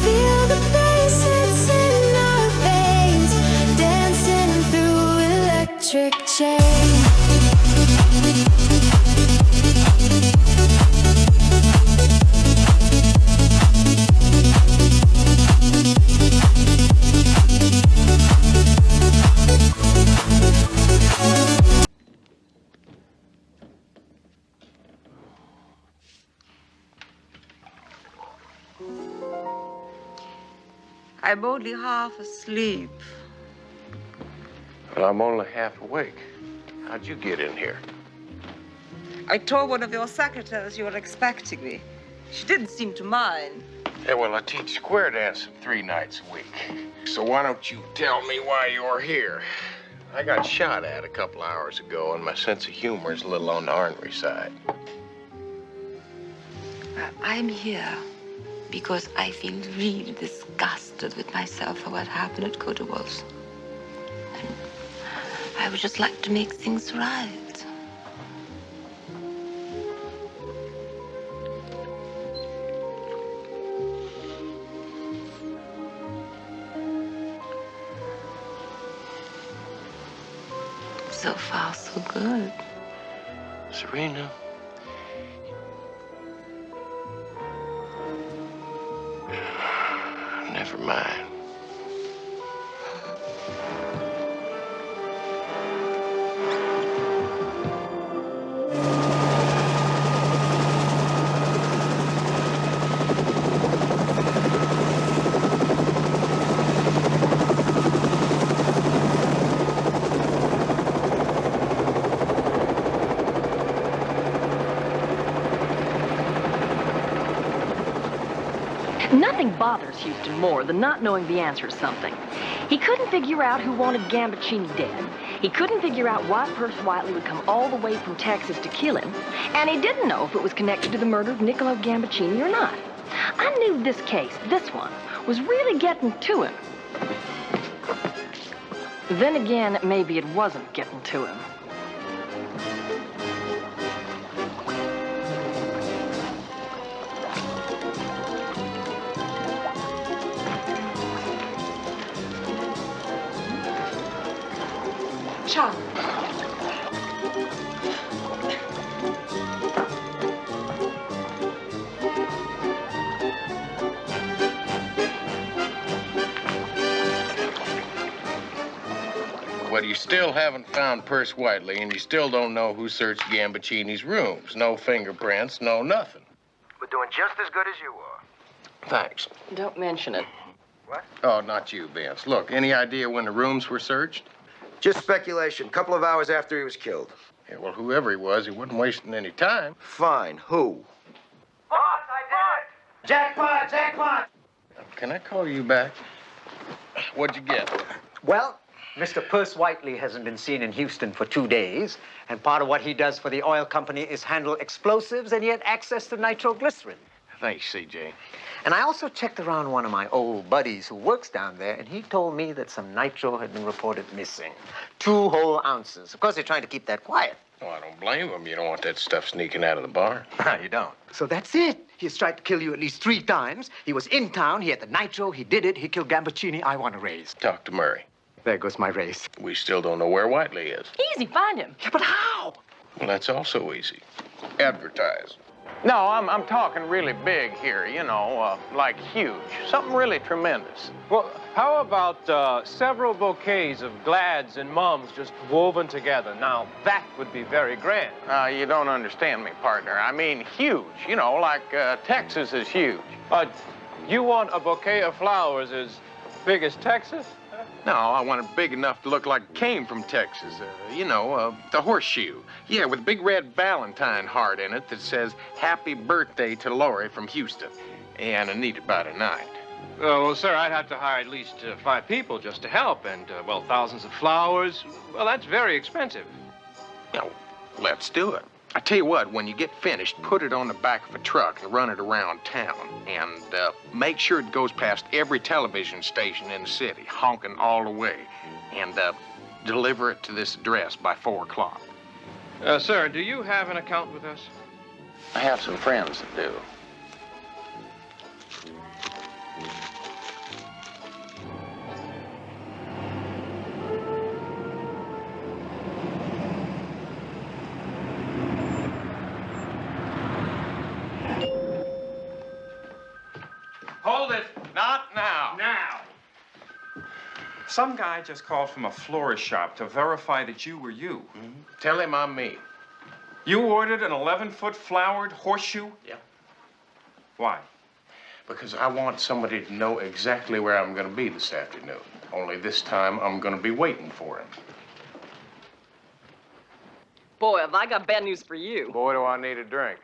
Feel the bass, it's in our veins. Dancing through electric chains. I'm only half asleep. Well, I'm only half awake. How'd you get in here? I told one of your secretaries you were expecting me. She didn't seem to mind. Yeah, well, I teach square dancing 3 nights a week. So why don't you tell me why you're here? I got shot at a couple hours ago, and my sense of humor is a little on the ornery side. I'm here because I feel really disgusted with myself for what happened at Codewolf's. And I would just like to make things right. So far, so good. Serena. Never mind. Nothing bothers Houston more than not knowing the answer to something. He couldn't figure out who wanted Gambaccini dead. He couldn't figure out why Perce Whiteley would come all the way from Texas to kill him. And he didn't know if it was connected to the murder of Niccolo Gambaccini or not. I knew this case, this one, was really getting to him. Then again, maybe it wasn't getting to him. Ciao. But you still haven't found Perce Whiteley, and you still don't know who searched Gambaccini's rooms. No fingerprints, no nothing. We're doing just as good as you are. Thanks. Don't mention it. What? Oh, not you, Vince. Look, any idea when the rooms were searched? Just speculation. Couple of hours after he was killed. Yeah, well, whoever he wasn't wasting any time. Fine. Who? Boss, I did it! Jackpot! Jackpot! Can I call you back? What'd you get? Well, Mr. Perce Whiteley hasn't been seen in Houston for 2 days, and part of what he does for the oil company is handle explosives, and he had access to nitroglycerin. Thanks, CJ. And I also checked around one of my old buddies who works down there, and he told me that some nitro had been reported missing. 2 whole ounces. Of course, they're trying to keep that quiet. Oh, I don't blame him. You don't want that stuff sneaking out of the barn. You don't. So that's it. He's tried to kill you at least 3 times. He was in town. He had the nitro. He did it. He killed Gambaccini. I want a raise. Talk to Murray. There goes my raise. We still don't know where Whiteley is. Easy, find him. Yeah, but how? Well, that's also easy. Advertise. No, I'm talking really big here, you know, like huge. Something really tremendous. Well, how about several bouquets of glads and mums just woven together? Now, that would be very grand. You don't understand me, partner. I mean huge, you know, like Texas is huge. You want a bouquet of flowers as big as Texas? No, I want it big enough to look like it came from Texas. The horseshoe. Yeah, with a big red Valentine heart in it that says, "Happy birthday to Lori from Houston." And I need it by tonight. Well, sir, I'd have to hire at least 5 people just to help. And, well, thousands of flowers. Well, that's very expensive. Now, let's do it. I tell you what, when you get finished, put it on the back of a truck and run it around town. And make sure it goes past every television station in the city, honking all the way. And deliver it to this address by 4 o'clock. Sir, do you have an account with us? I have some friends that do. Hold it. Not now. Now. Some guy just called from a florist shop to verify that you were you. Mm-hmm. Tell him I'm me. You ordered an 11-foot flowered horseshoe? Yeah. Why? Because I want somebody to know exactly where I'm going to be this afternoon. Only this time, I'm going to be waiting for him. Boy, have I got bad news for you. Boy, do I need a drink.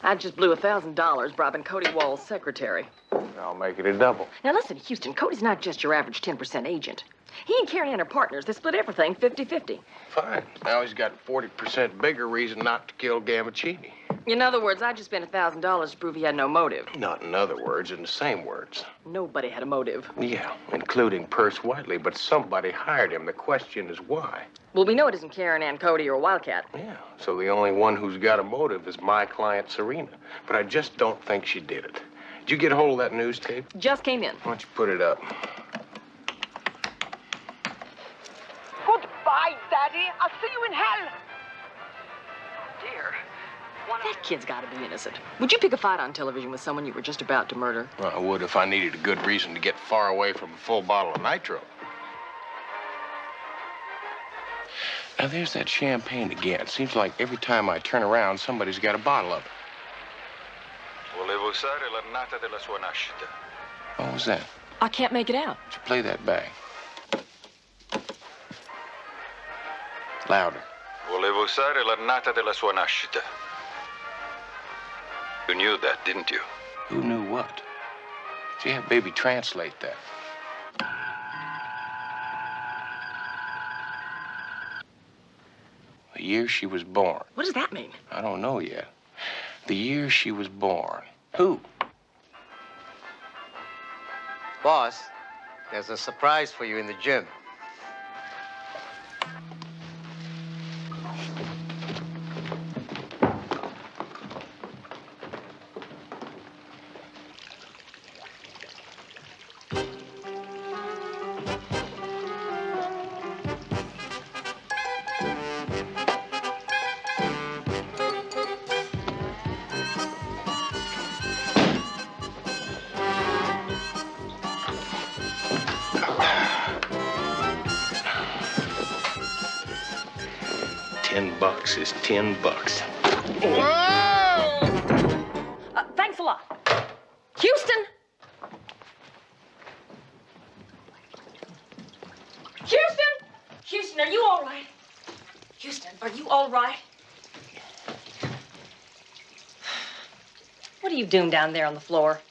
I just blew $1,000 bribing Cody Wall's secretary. I'll make it a double. Now listen, Houston, Cody's not just your average 10% agent. He and Carrie Ann are partners. They split everything 50-50. Fine. Now he's got 40% bigger reason not to kill Gambaccini. In other words, I just spent $1,000 to prove he had no motive. Not in other words, in the same words. Nobody had a motive. Yeah, including Perce Whiteley, but somebody hired him. The question is why. Well, we know it isn't Karen Ann Cody or Wildcat. Yeah, so the only one who's got a motive is my client, Serena. But I just don't think she did it. Did you get a hold of that news tape? Just came in. Why don't you put it up? Goodbye, Daddy. I'll see you in hell. Dear. That kid's got to be innocent. Would you pick a fight on television with someone you were just about to murder? Well, I would if I needed a good reason to get far away from a full bottle of nitro. Now, there's that champagne again. It seems like every time I turn around, somebody's got a bottle of it. Volevo usare l'annata della sua nascita. What was that? I can't make it out. Would you play that back? Louder. Volevo usare l'annata della sua nascita. You knew that, didn't you? Who knew what? See, have baby translate that. The year she was born. What does that mean? I don't know yet. The year she was born. Who? Boss, there's a surprise for you in the gym. $10 is $10. Thanks a lot. Houston! Houston! Houston, are you all right? Houston, are you all right? What are you doing down there on the floor?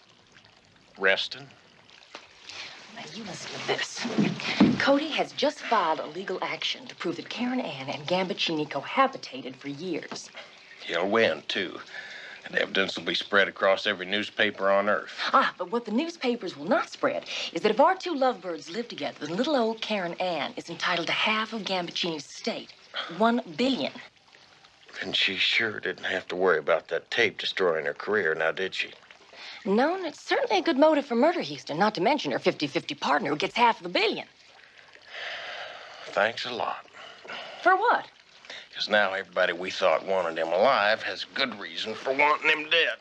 Resting. Now, you listen to this. Cody has just filed a legal action to prove that Karen Ann and Gambaccini cohabitated for years. He'll win, too. And evidence will be spread across every newspaper on Earth. But what the newspapers will not spread is that if our two lovebirds live together, then little old Karen Ann is entitled to half of Gambaccini's estate. $1 billion. And she sure didn't have to worry about that tape destroying her career, now did she? No, and it's certainly a good motive for murder, Houston, not to mention her 50-50 partner who gets half of the $1 billion. Thanks a lot. For what? Because now everybody we thought wanted him alive has good reason for wanting him dead.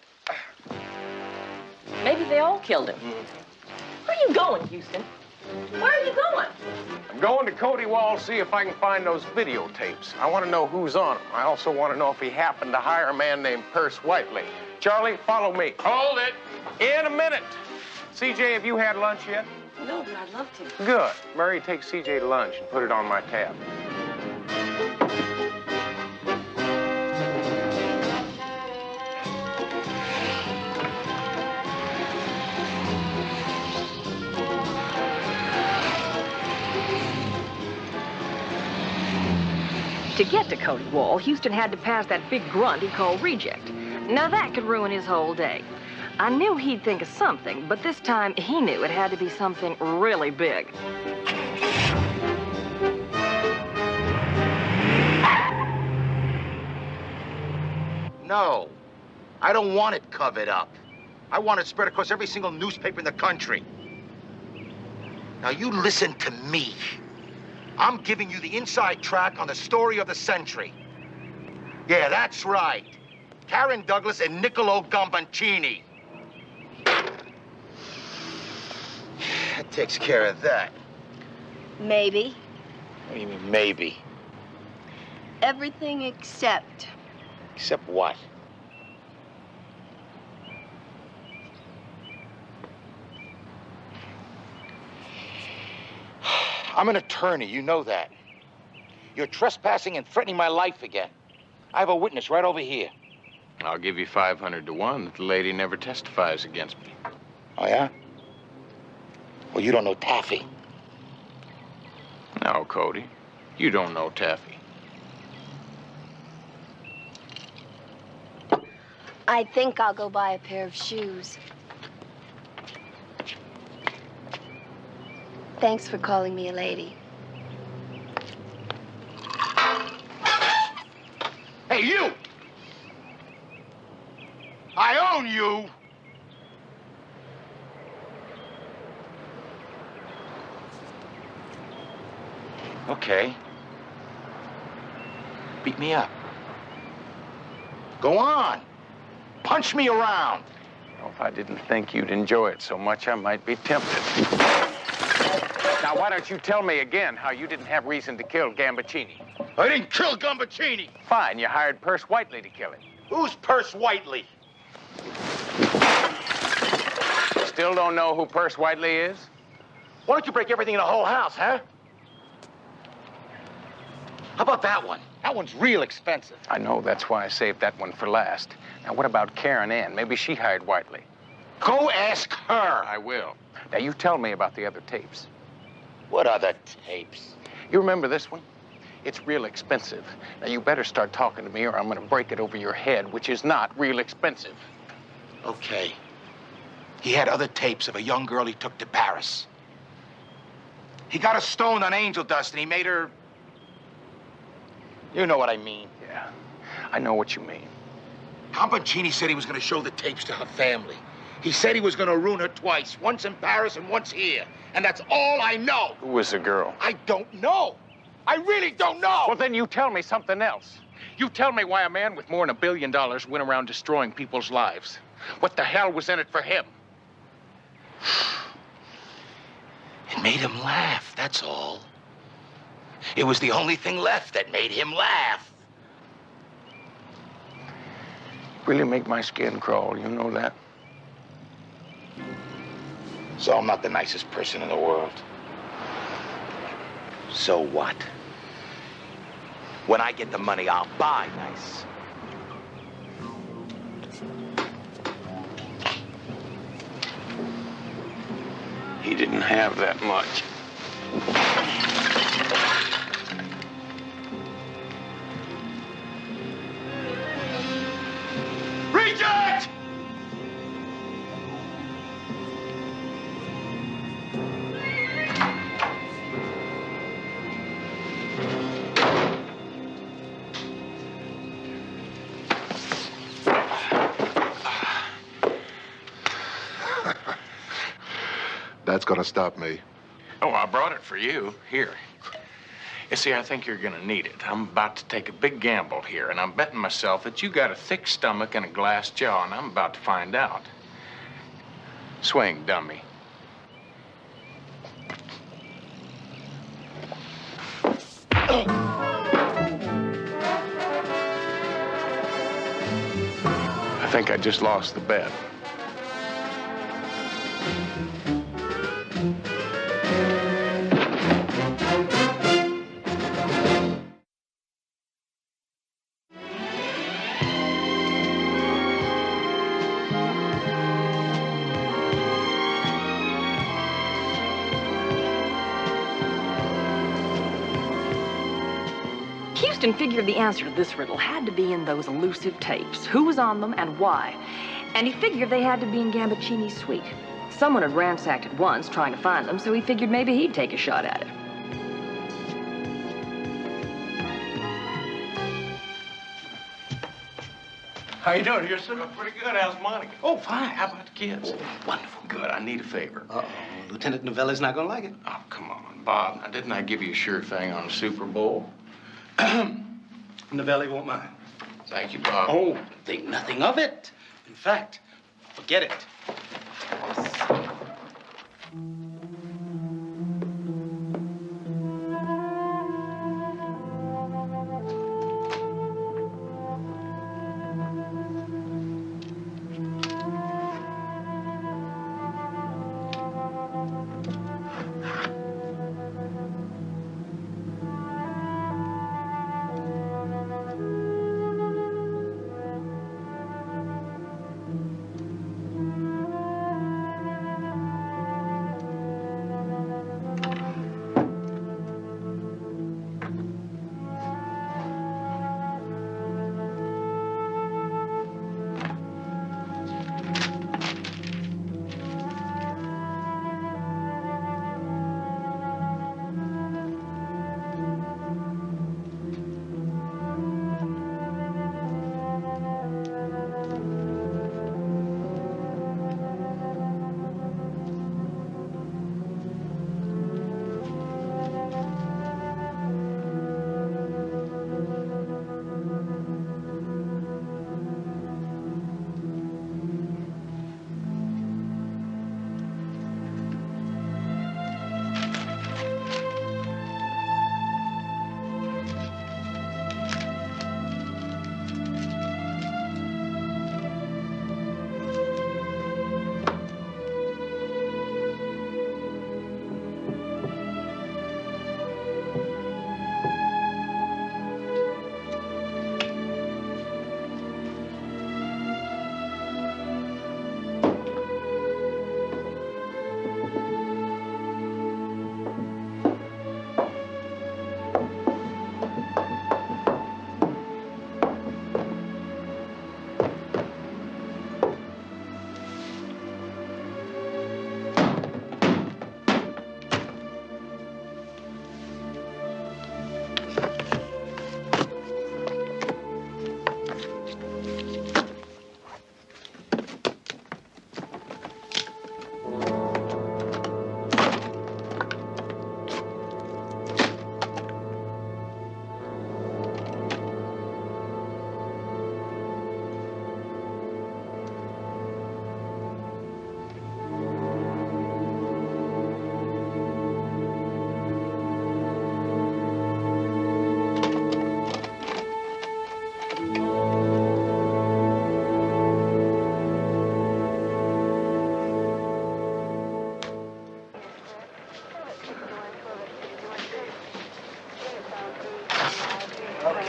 Maybe they all killed him. Where are you going, Houston? Where are you going? I'm going to Cody Wall, see if I can find those videotapes. I want to know who's on them. I also want to know if he happened to hire a man named Perce Whiteley. Charlie, follow me. Hold it. In a minute. CJ, have you had lunch yet? No, but I'd love to. Good. Murray, take CJ to lunch and put it on my tab. To get to Cody Wall, Houston had to pass that big grunt he called Reject. Now that could ruin his whole day. I knew he'd think of something, but this time he knew it had to be something really big. No, I don't want it covered up. I want it spread across every single newspaper in the country. Now you listen to me. I'm giving you the inside track on the story of the century. Yeah, that's right. Karen Douglas and Niccolo Gambaccini. That takes care of that. Maybe. What do you mean, maybe? Everything except. Except what? I'm an attorney, you know that. You're trespassing and threatening my life again. I have a witness right over here. I'll give you 500 to 1 that the lady never testifies against me. Oh, yeah? Well, you don't know Taffy. No, Cody. You don't know Taffy. I think I'll go buy a pair of shoes. Thanks for calling me a lady. Hey, you! I own you! Okay. Beat me up. Go on. Punch me around. Well, if I didn't think you'd enjoy it so much, I might be tempted. Now, why don't you tell me again how you didn't have reason to kill Gambaccini? I didn't kill Gambaccini. Fine, you hired Perce Whiteley to kill him. Who's Perce Whiteley? Still don't know who Perce Whiteley is? Why don't you break everything in the whole house, huh? How about that one? That one's real expensive. I know, that's why I saved that one for last. Now, what about Karen Ann? Maybe she hired Whiteley. Go ask her. I will. Now, you tell me about the other tapes. What other tapes? You remember this one? It's real expensive. Now, you better start talking to me or I'm gonna break it over your head, which is not real expensive. Okay. He had other tapes of a young girl he took to Paris. He got her stoned on angel dust and he made her... You know what I mean. Yeah, I know what you mean. Gambaccini said he was gonna show the tapes to her family. He said he was gonna ruin her twice, once in Paris and once here. And that's all I know. Who was the girl? I don't know. I really don't know. Well, then you tell me something else. You tell me why a man with more than $1 billion went around destroying people's lives. What the hell was in it for him? It made him laugh, that's all. It was the only thing left that made him laugh. Really make my skin crawl, you know that? So I'm not the nicest person in the world. So what? When I get the money, I'll buy nice. He didn't have that much. Reject! That's gonna stop me. Oh, I brought it for you. Here. You see, I think you're gonna need it. I'm about to take a big gamble here, and I'm betting myself that you got a thick stomach and a glass jaw, and I'm about to find out. Swing, dummy. I think I just lost the bet. Houston figured the answer to this riddle had to be in those elusive tapes. Who was on them and why? And he figured they had to be in Gambaccini's suite. Someone had ransacked it once trying to find them, so he figured maybe he'd take a shot at it. How you doing, Houston? Pretty good. How's Monica? Oh, fine. How about the kids? Wonderful. Good. I need a favor. Uh-oh. Lieutenant Novelli's not gonna like it. Oh, come on, Bob. Now, didn't I give you a sure thing on the Super Bowl? Novelli won't mind. Thank you, Bob. Oh, think nothing of it. In fact, forget it.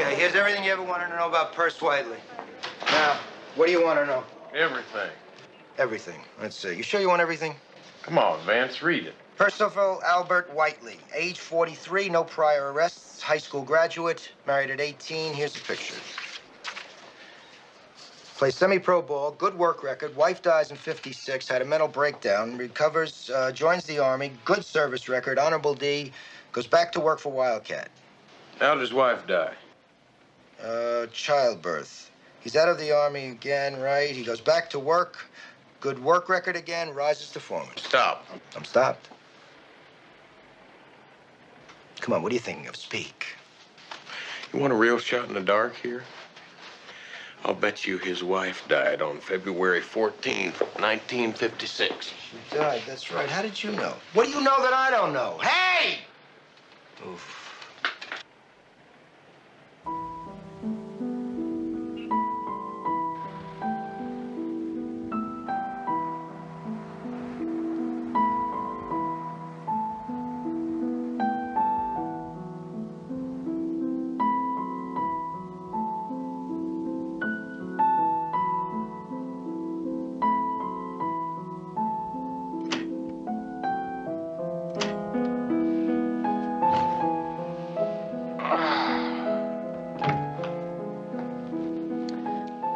Okay, here's everything you ever wanted to know about Perce Whiteley. Now, what do you want to know? Everything. Everything. Let's see. You sure you want everything? Come on, Vance, read it. Percival Albert Whiteley, age 43, no prior arrests, high school graduate, married at 18. Here's the picture. Plays semi-pro ball, good work record. Wife dies in 56, had a mental breakdown, recovers, joins the Army, good service record, honorable D, goes back to work for Wildcat. How did his wife die? Childbirth. He's out of the Army again, right? He goes back to work, good work record again, rises to foreman. Stop. I'm stopped. Come on, what are you thinking of? Speak. You want a real shot in the dark here? I'll bet you his wife died on February 14th, 1956. She died, that's right. How did you know? What do you know that I don't know? Hey! Oof.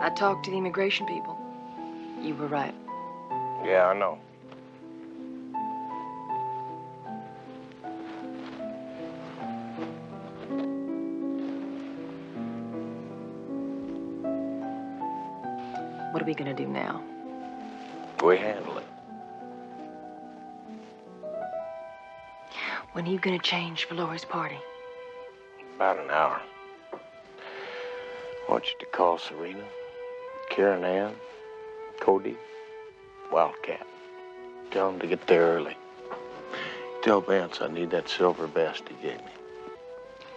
I talked to the immigration people. You were right. Yeah, I know. What are we gonna do now? We handle it. When are you gonna change for Lori's party? About an hour. I want you to call Serena, Karen Ann, Cody, Wildcat. Tell them to get there early. Tell Vance I need that silver vest he gave me.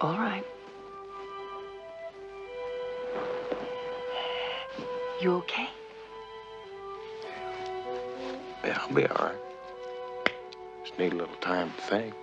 All right. You okay? Yeah, I'll be all right. Just need a little time to think.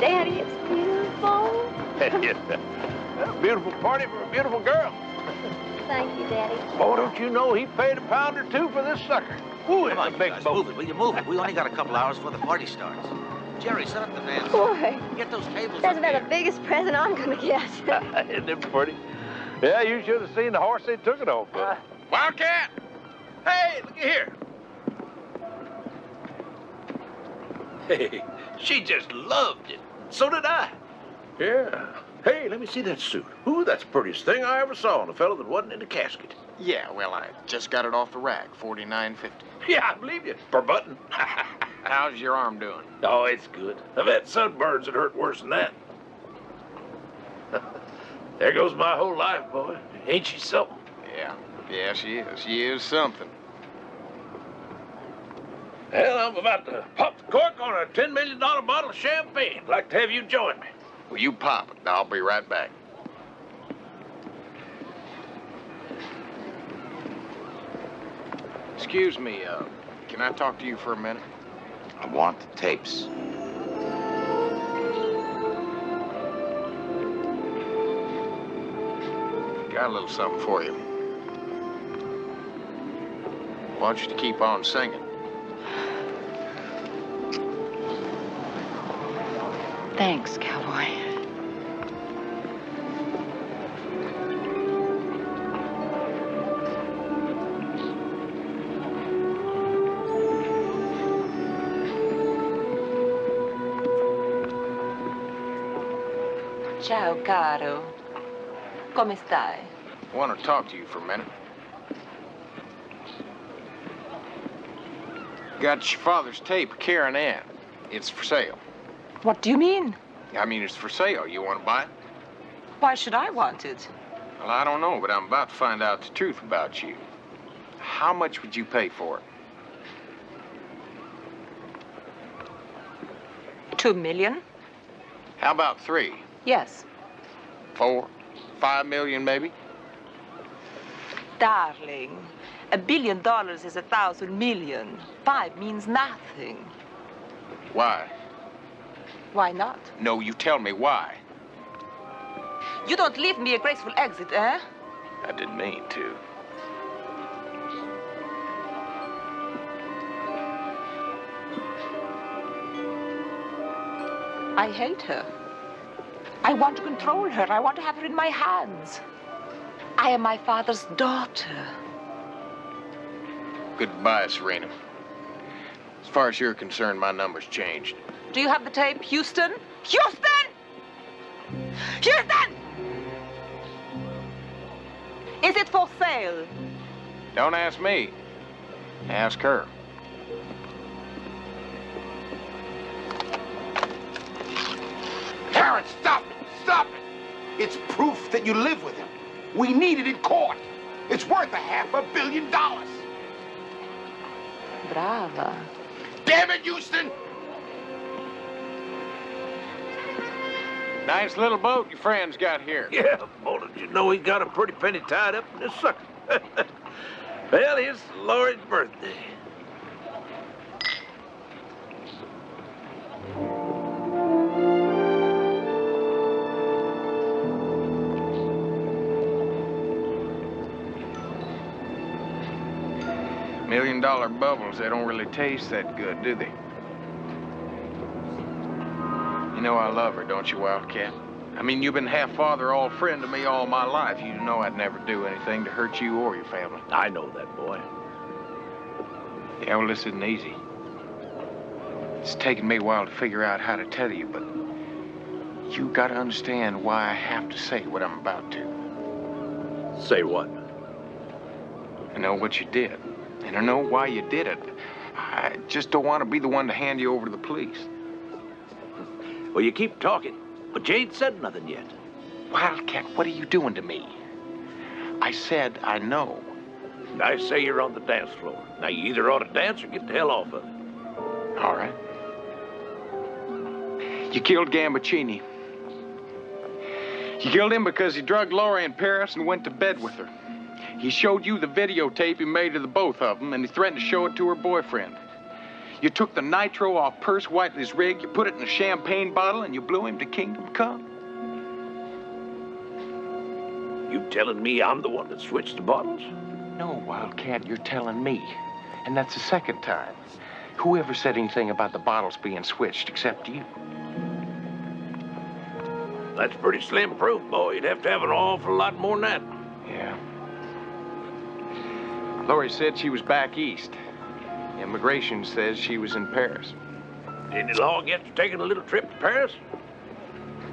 Daddy, it's beautiful. Beautiful party for a beautiful girl. Thank you, Daddy. Oh, don't you know he paid £1 or $2 for this sucker? Ooh, Come on, it's a you big guys, boat. move it. Will you move it? We only got a couple hours before the party starts. Jerry, set up the dance. Boy, Get those tables that's up about here. the biggest present I'm gonna get. Isn't it pretty? Yeah, you should have seen the horse they took it off of. Wildcat! Hey, look at here. Hey, she just loved it. So did I. Yeah. Hey, let me see that suit. Ooh, that's the prettiest thing I ever saw on a fellow that wasn't in a casket. Yeah, well, I just got it off the rack, $49.50. Yeah, I believe you. Per button. How's your arm doing? Oh, it's good. I've had sunburns that hurt worse than that. There goes my whole life, boy. Ain't she something? Yeah, she is. She is something. Well, I'm about to pop the cork on a $10 million bottle of champagne. I'd like to have you join me. Well, you pop it. I'll be right back. Excuse me, can I talk to you for a minute? I want the tapes. Got a little something for you. Want you to keep on singing. Thanks, cowboy. Ciao, caro. Come stai? I want to talk to you for a minute. Got your father's tape, Karen Ann. It's for sale. What do you mean? I mean, it's for sale. You want to buy it? Why should I want it? Well, I don't know, but I'm about to find out the truth about you. How much would you pay for it? $2 million? How about 3? Yes. 4? 5 million, maybe? Darling, $1 billion is 1,000 million. 5 means nothing. Why? Why not? No, you tell me why. You don't leave me a graceful exit, eh? I didn't mean to. I hate her. I want to control her. I want to have her in my hands. I am my father's daughter. Goodbye, Serena. As far as you're concerned, my number's changed. Do you have the tape, Houston? Houston! Houston! Is it for sale? Don't ask me. Ask her. Karen, stop it! Stop it! It's proof that you live with him. We need it in court. It's worth $500 million. Brava. Damn it, Houston! Nice little boat your friend's got here. Yeah, boy, did you know he got a pretty penny tied up in this sucker? Well, it's Laurie's birthday. $1 million bubbles, they don't really taste that good, do they? You know I love her, don't you, Wildcat? I mean, you've been half father, all friend to me all my life. You know I'd never do anything to hurt you or your family. I know that, boy. Yeah, well, this isn't easy. It's taken me a while to figure out how to tell you, but you gotta understand why I have to say what I'm about to. Say what? I know what you did, and I know why you did it. I just don't want to be the one to hand you over to the police. Well, you keep talking, but you ain't said nothing yet. Wildcat, what are you doing to me? I said I know. I say you're on the dance floor. Now, you either ought to dance or get the hell off of it. All right. You killed Gambaccini. You killed him because he drugged Laurie in Paris and went to bed with her. He showed you the videotape he made of the both of them, and he threatened to show it to her boyfriend. You took the nitro off Perce Whiteley's rig, you put it in a champagne bottle, and you blew him to kingdom come. You telling me I'm the one that switched the bottles? No, Wildcat, you're telling me. And that's the second time. Whoever said anything about the bottles being switched except you? That's pretty slim proof, boy. You'd have to have an awful lot more than that. Yeah. Laurie said she was back east. Immigration says she was in Paris. Any law against taking a little trip to Paris?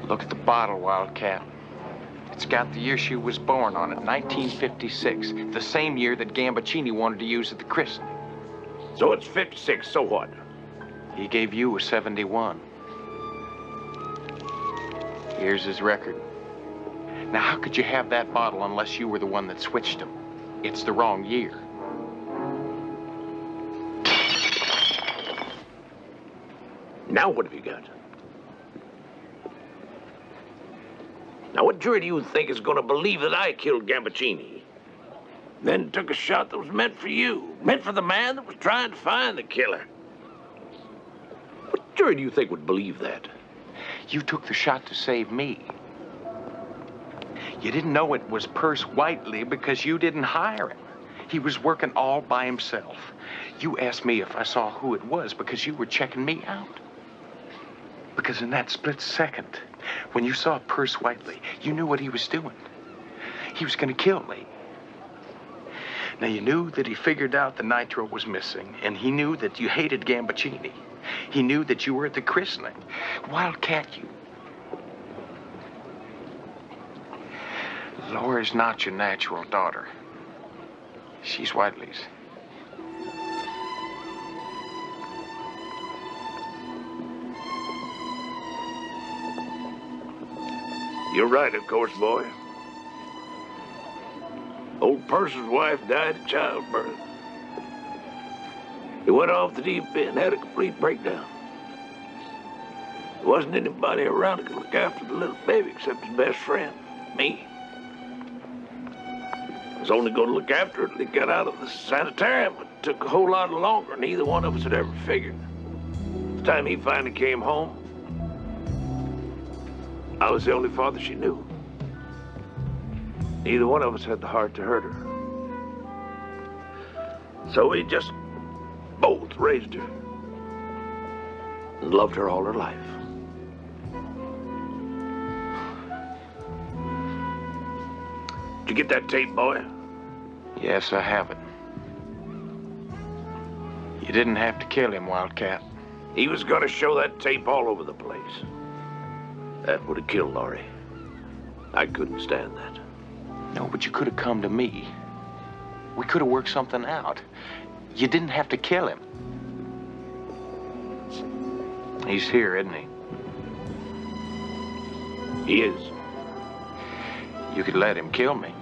Look at the bottle, Wildcat. It's got the year she was born on it, 1956. The same year that Gambaccini wanted to use at the christening. So it's 56, so what? He gave you a 71. Here's his record. Now, how could you have that bottle unless you were the one that switched him? It's the wrong year. Now what have you got? Now what jury do you think is going to believe that I killed Gambaccini? Then took a shot that was meant for you, meant for the man that was trying to find the killer. What jury do you think would believe that? You took the shot to save me. You didn't know it was Perce Whiteley because you didn't hire him. He was working all by himself. You asked me if I saw who it was because you were checking me out. Because in that split second, when you saw Perce Whiteley, you knew what he was doing. He was going to kill me. Now, you knew that he figured out the nitro was missing, and he knew that you hated Gambaccini. He knew that you were at the christening. Wildcat, you. Laura's not your natural daughter. She's Whiteley's. You're right, of course, boy. Old Purser's wife died of childbirth. He went off the deep end, had a complete breakdown. There wasn't anybody around who could look after the little baby except his best friend, me. I was only going to look after her till he got out of the sanitarium, but it took a whole lot longer than either one of us had ever figured. The time he finally came home, I was the only father she knew. Neither one of us had the heart to hurt her. So we just both raised her and loved her all her life. Did you get that tape, boy? Yes, I have it. You didn't have to kill him, Wildcat. He was gonna show that tape all over the place. That would have killed Laurie. I couldn't stand that. No, but you could have come to me. We could have worked something out. You didn't have to kill him. He's here, isn't he? He is. You could let him kill me.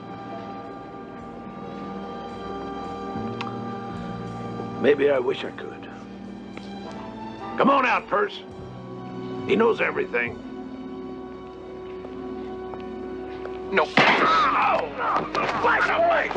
Maybe I wish I could. Come on out, Perce. He knows everything. No. Flash away!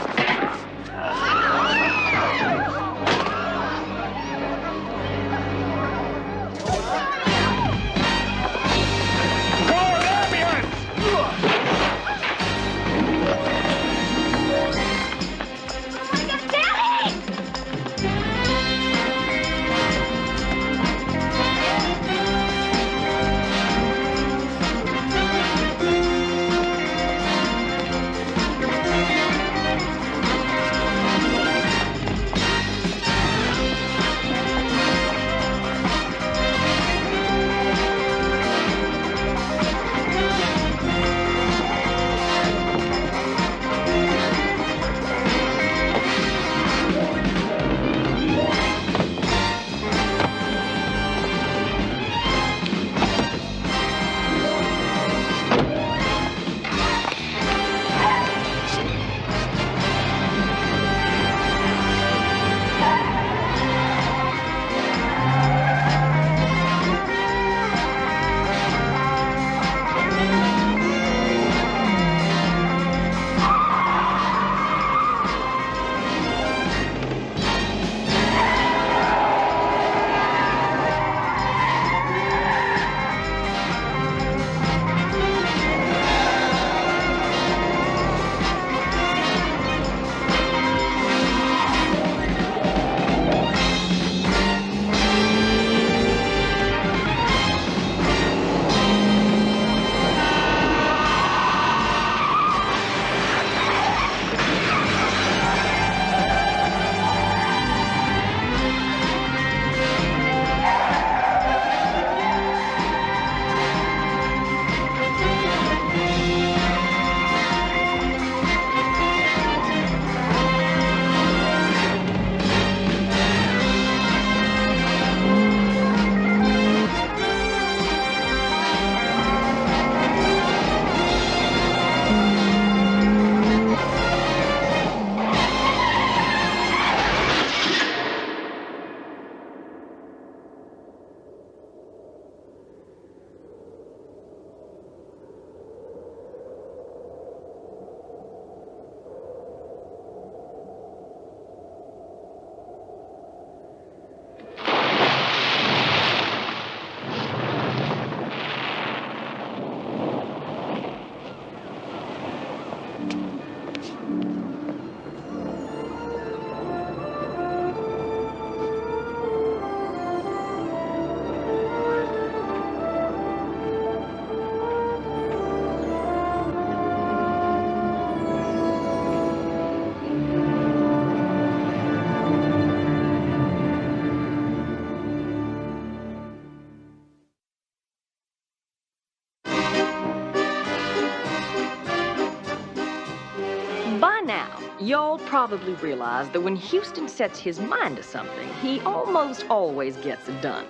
Y'all probably realize that when Houston sets his mind to something, he almost always gets it done.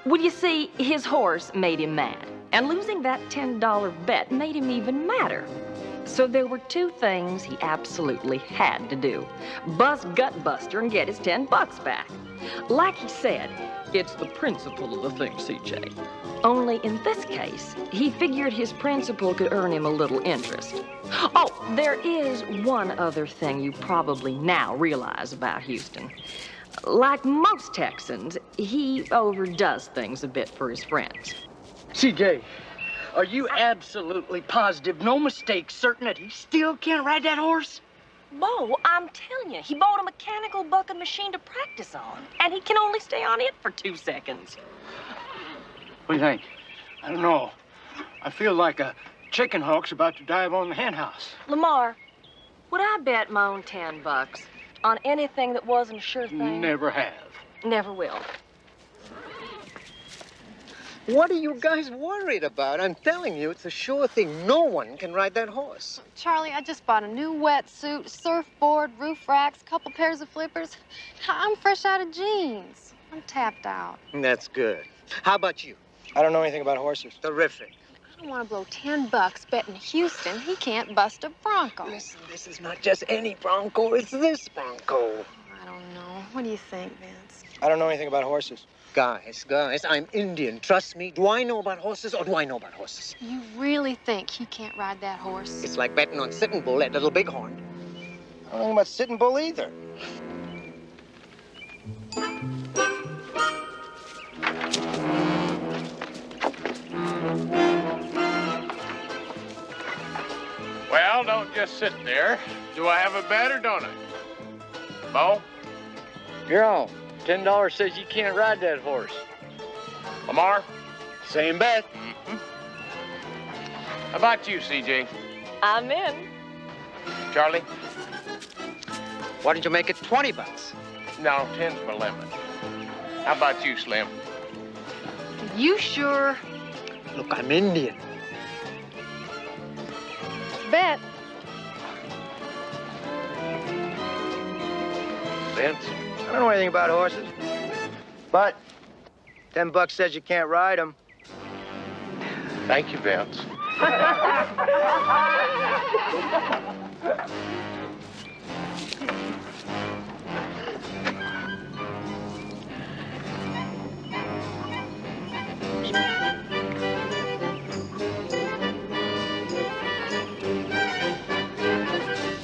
Well, you see, his horse made him mad, And losing that $10 bet made him even madder. So there were two things he absolutely had to do. Bust Gutbuster and get his $10 back. Like he said, it's the principle of the thing, CJ. Only in this case, he figured his principal could earn him a little interest. Oh, there is one other thing you probably now realize about Houston. Like most Texans, he overdoes things a bit for his friends. CJ, are you absolutely positive, no mistake, certain that he still can't ride that horse? Bo, I'm telling you, he bought a mechanical bucking machine to practice on, and he can only stay on it for 2 seconds. What do you think? I don't know. I feel like a chicken hawk's about to dive on the hen house. Lamar, would I bet my own $10 on anything that wasn't a sure thing? Never have. Never will. What are you guys worried about? I'm telling you, it's a sure thing. No one can ride that horse. Charlie, I just bought a new wetsuit, surfboard, roof racks, couple pairs of flippers. I'm fresh out of jeans. I'm tapped out. That's good. How about you? I don't know anything about horses. Terrific. I don't want to blow $10 betting Houston he can't bust a bronco. Listen, this is not just any bronco. It's this bronco. I don't know. What do you think, Vince? I don't know anything about horses. Guys, I'm Indian. Trust me. Do I know about horses or do I know about horses? You really think he can't ride that horse? It's like betting on Sitting Bull, that little bighorn. I don't know about Sitting Bull either. Well, don't just sit there. Do I have a bet or don't I? Bo? You're on. $10 says you can't ride that horse. Lamar? Same bet. Mm-hmm. How about you, CJ? I'm in. Charlie? Why don't you make it $20? No, 10's my limit. How about you, Slim? You sure? Look, I'm Indian. Bet. Vince? I don't know anything about horses. But $10 says you can't ride them. Thank you, Vince.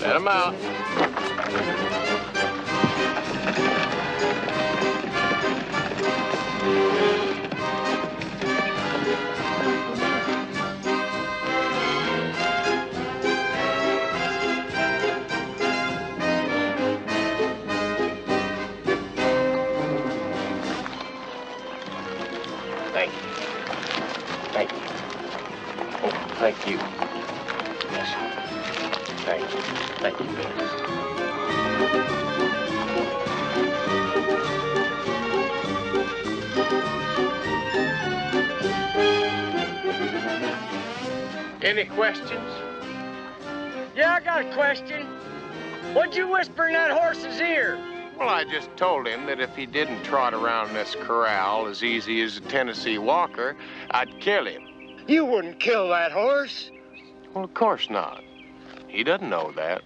Let him out. Thank you. Thank you. Oh, thank you. Yes. Thank you. Thank you, Vince. Any questions? Yeah, I got a question. What'd you whisper in that horse's ear? Well, I just told him that if he didn't trot around this corral as easy as a Tennessee walker, I'd kill him. You wouldn't kill that horse. Well, of course not. He doesn't know that.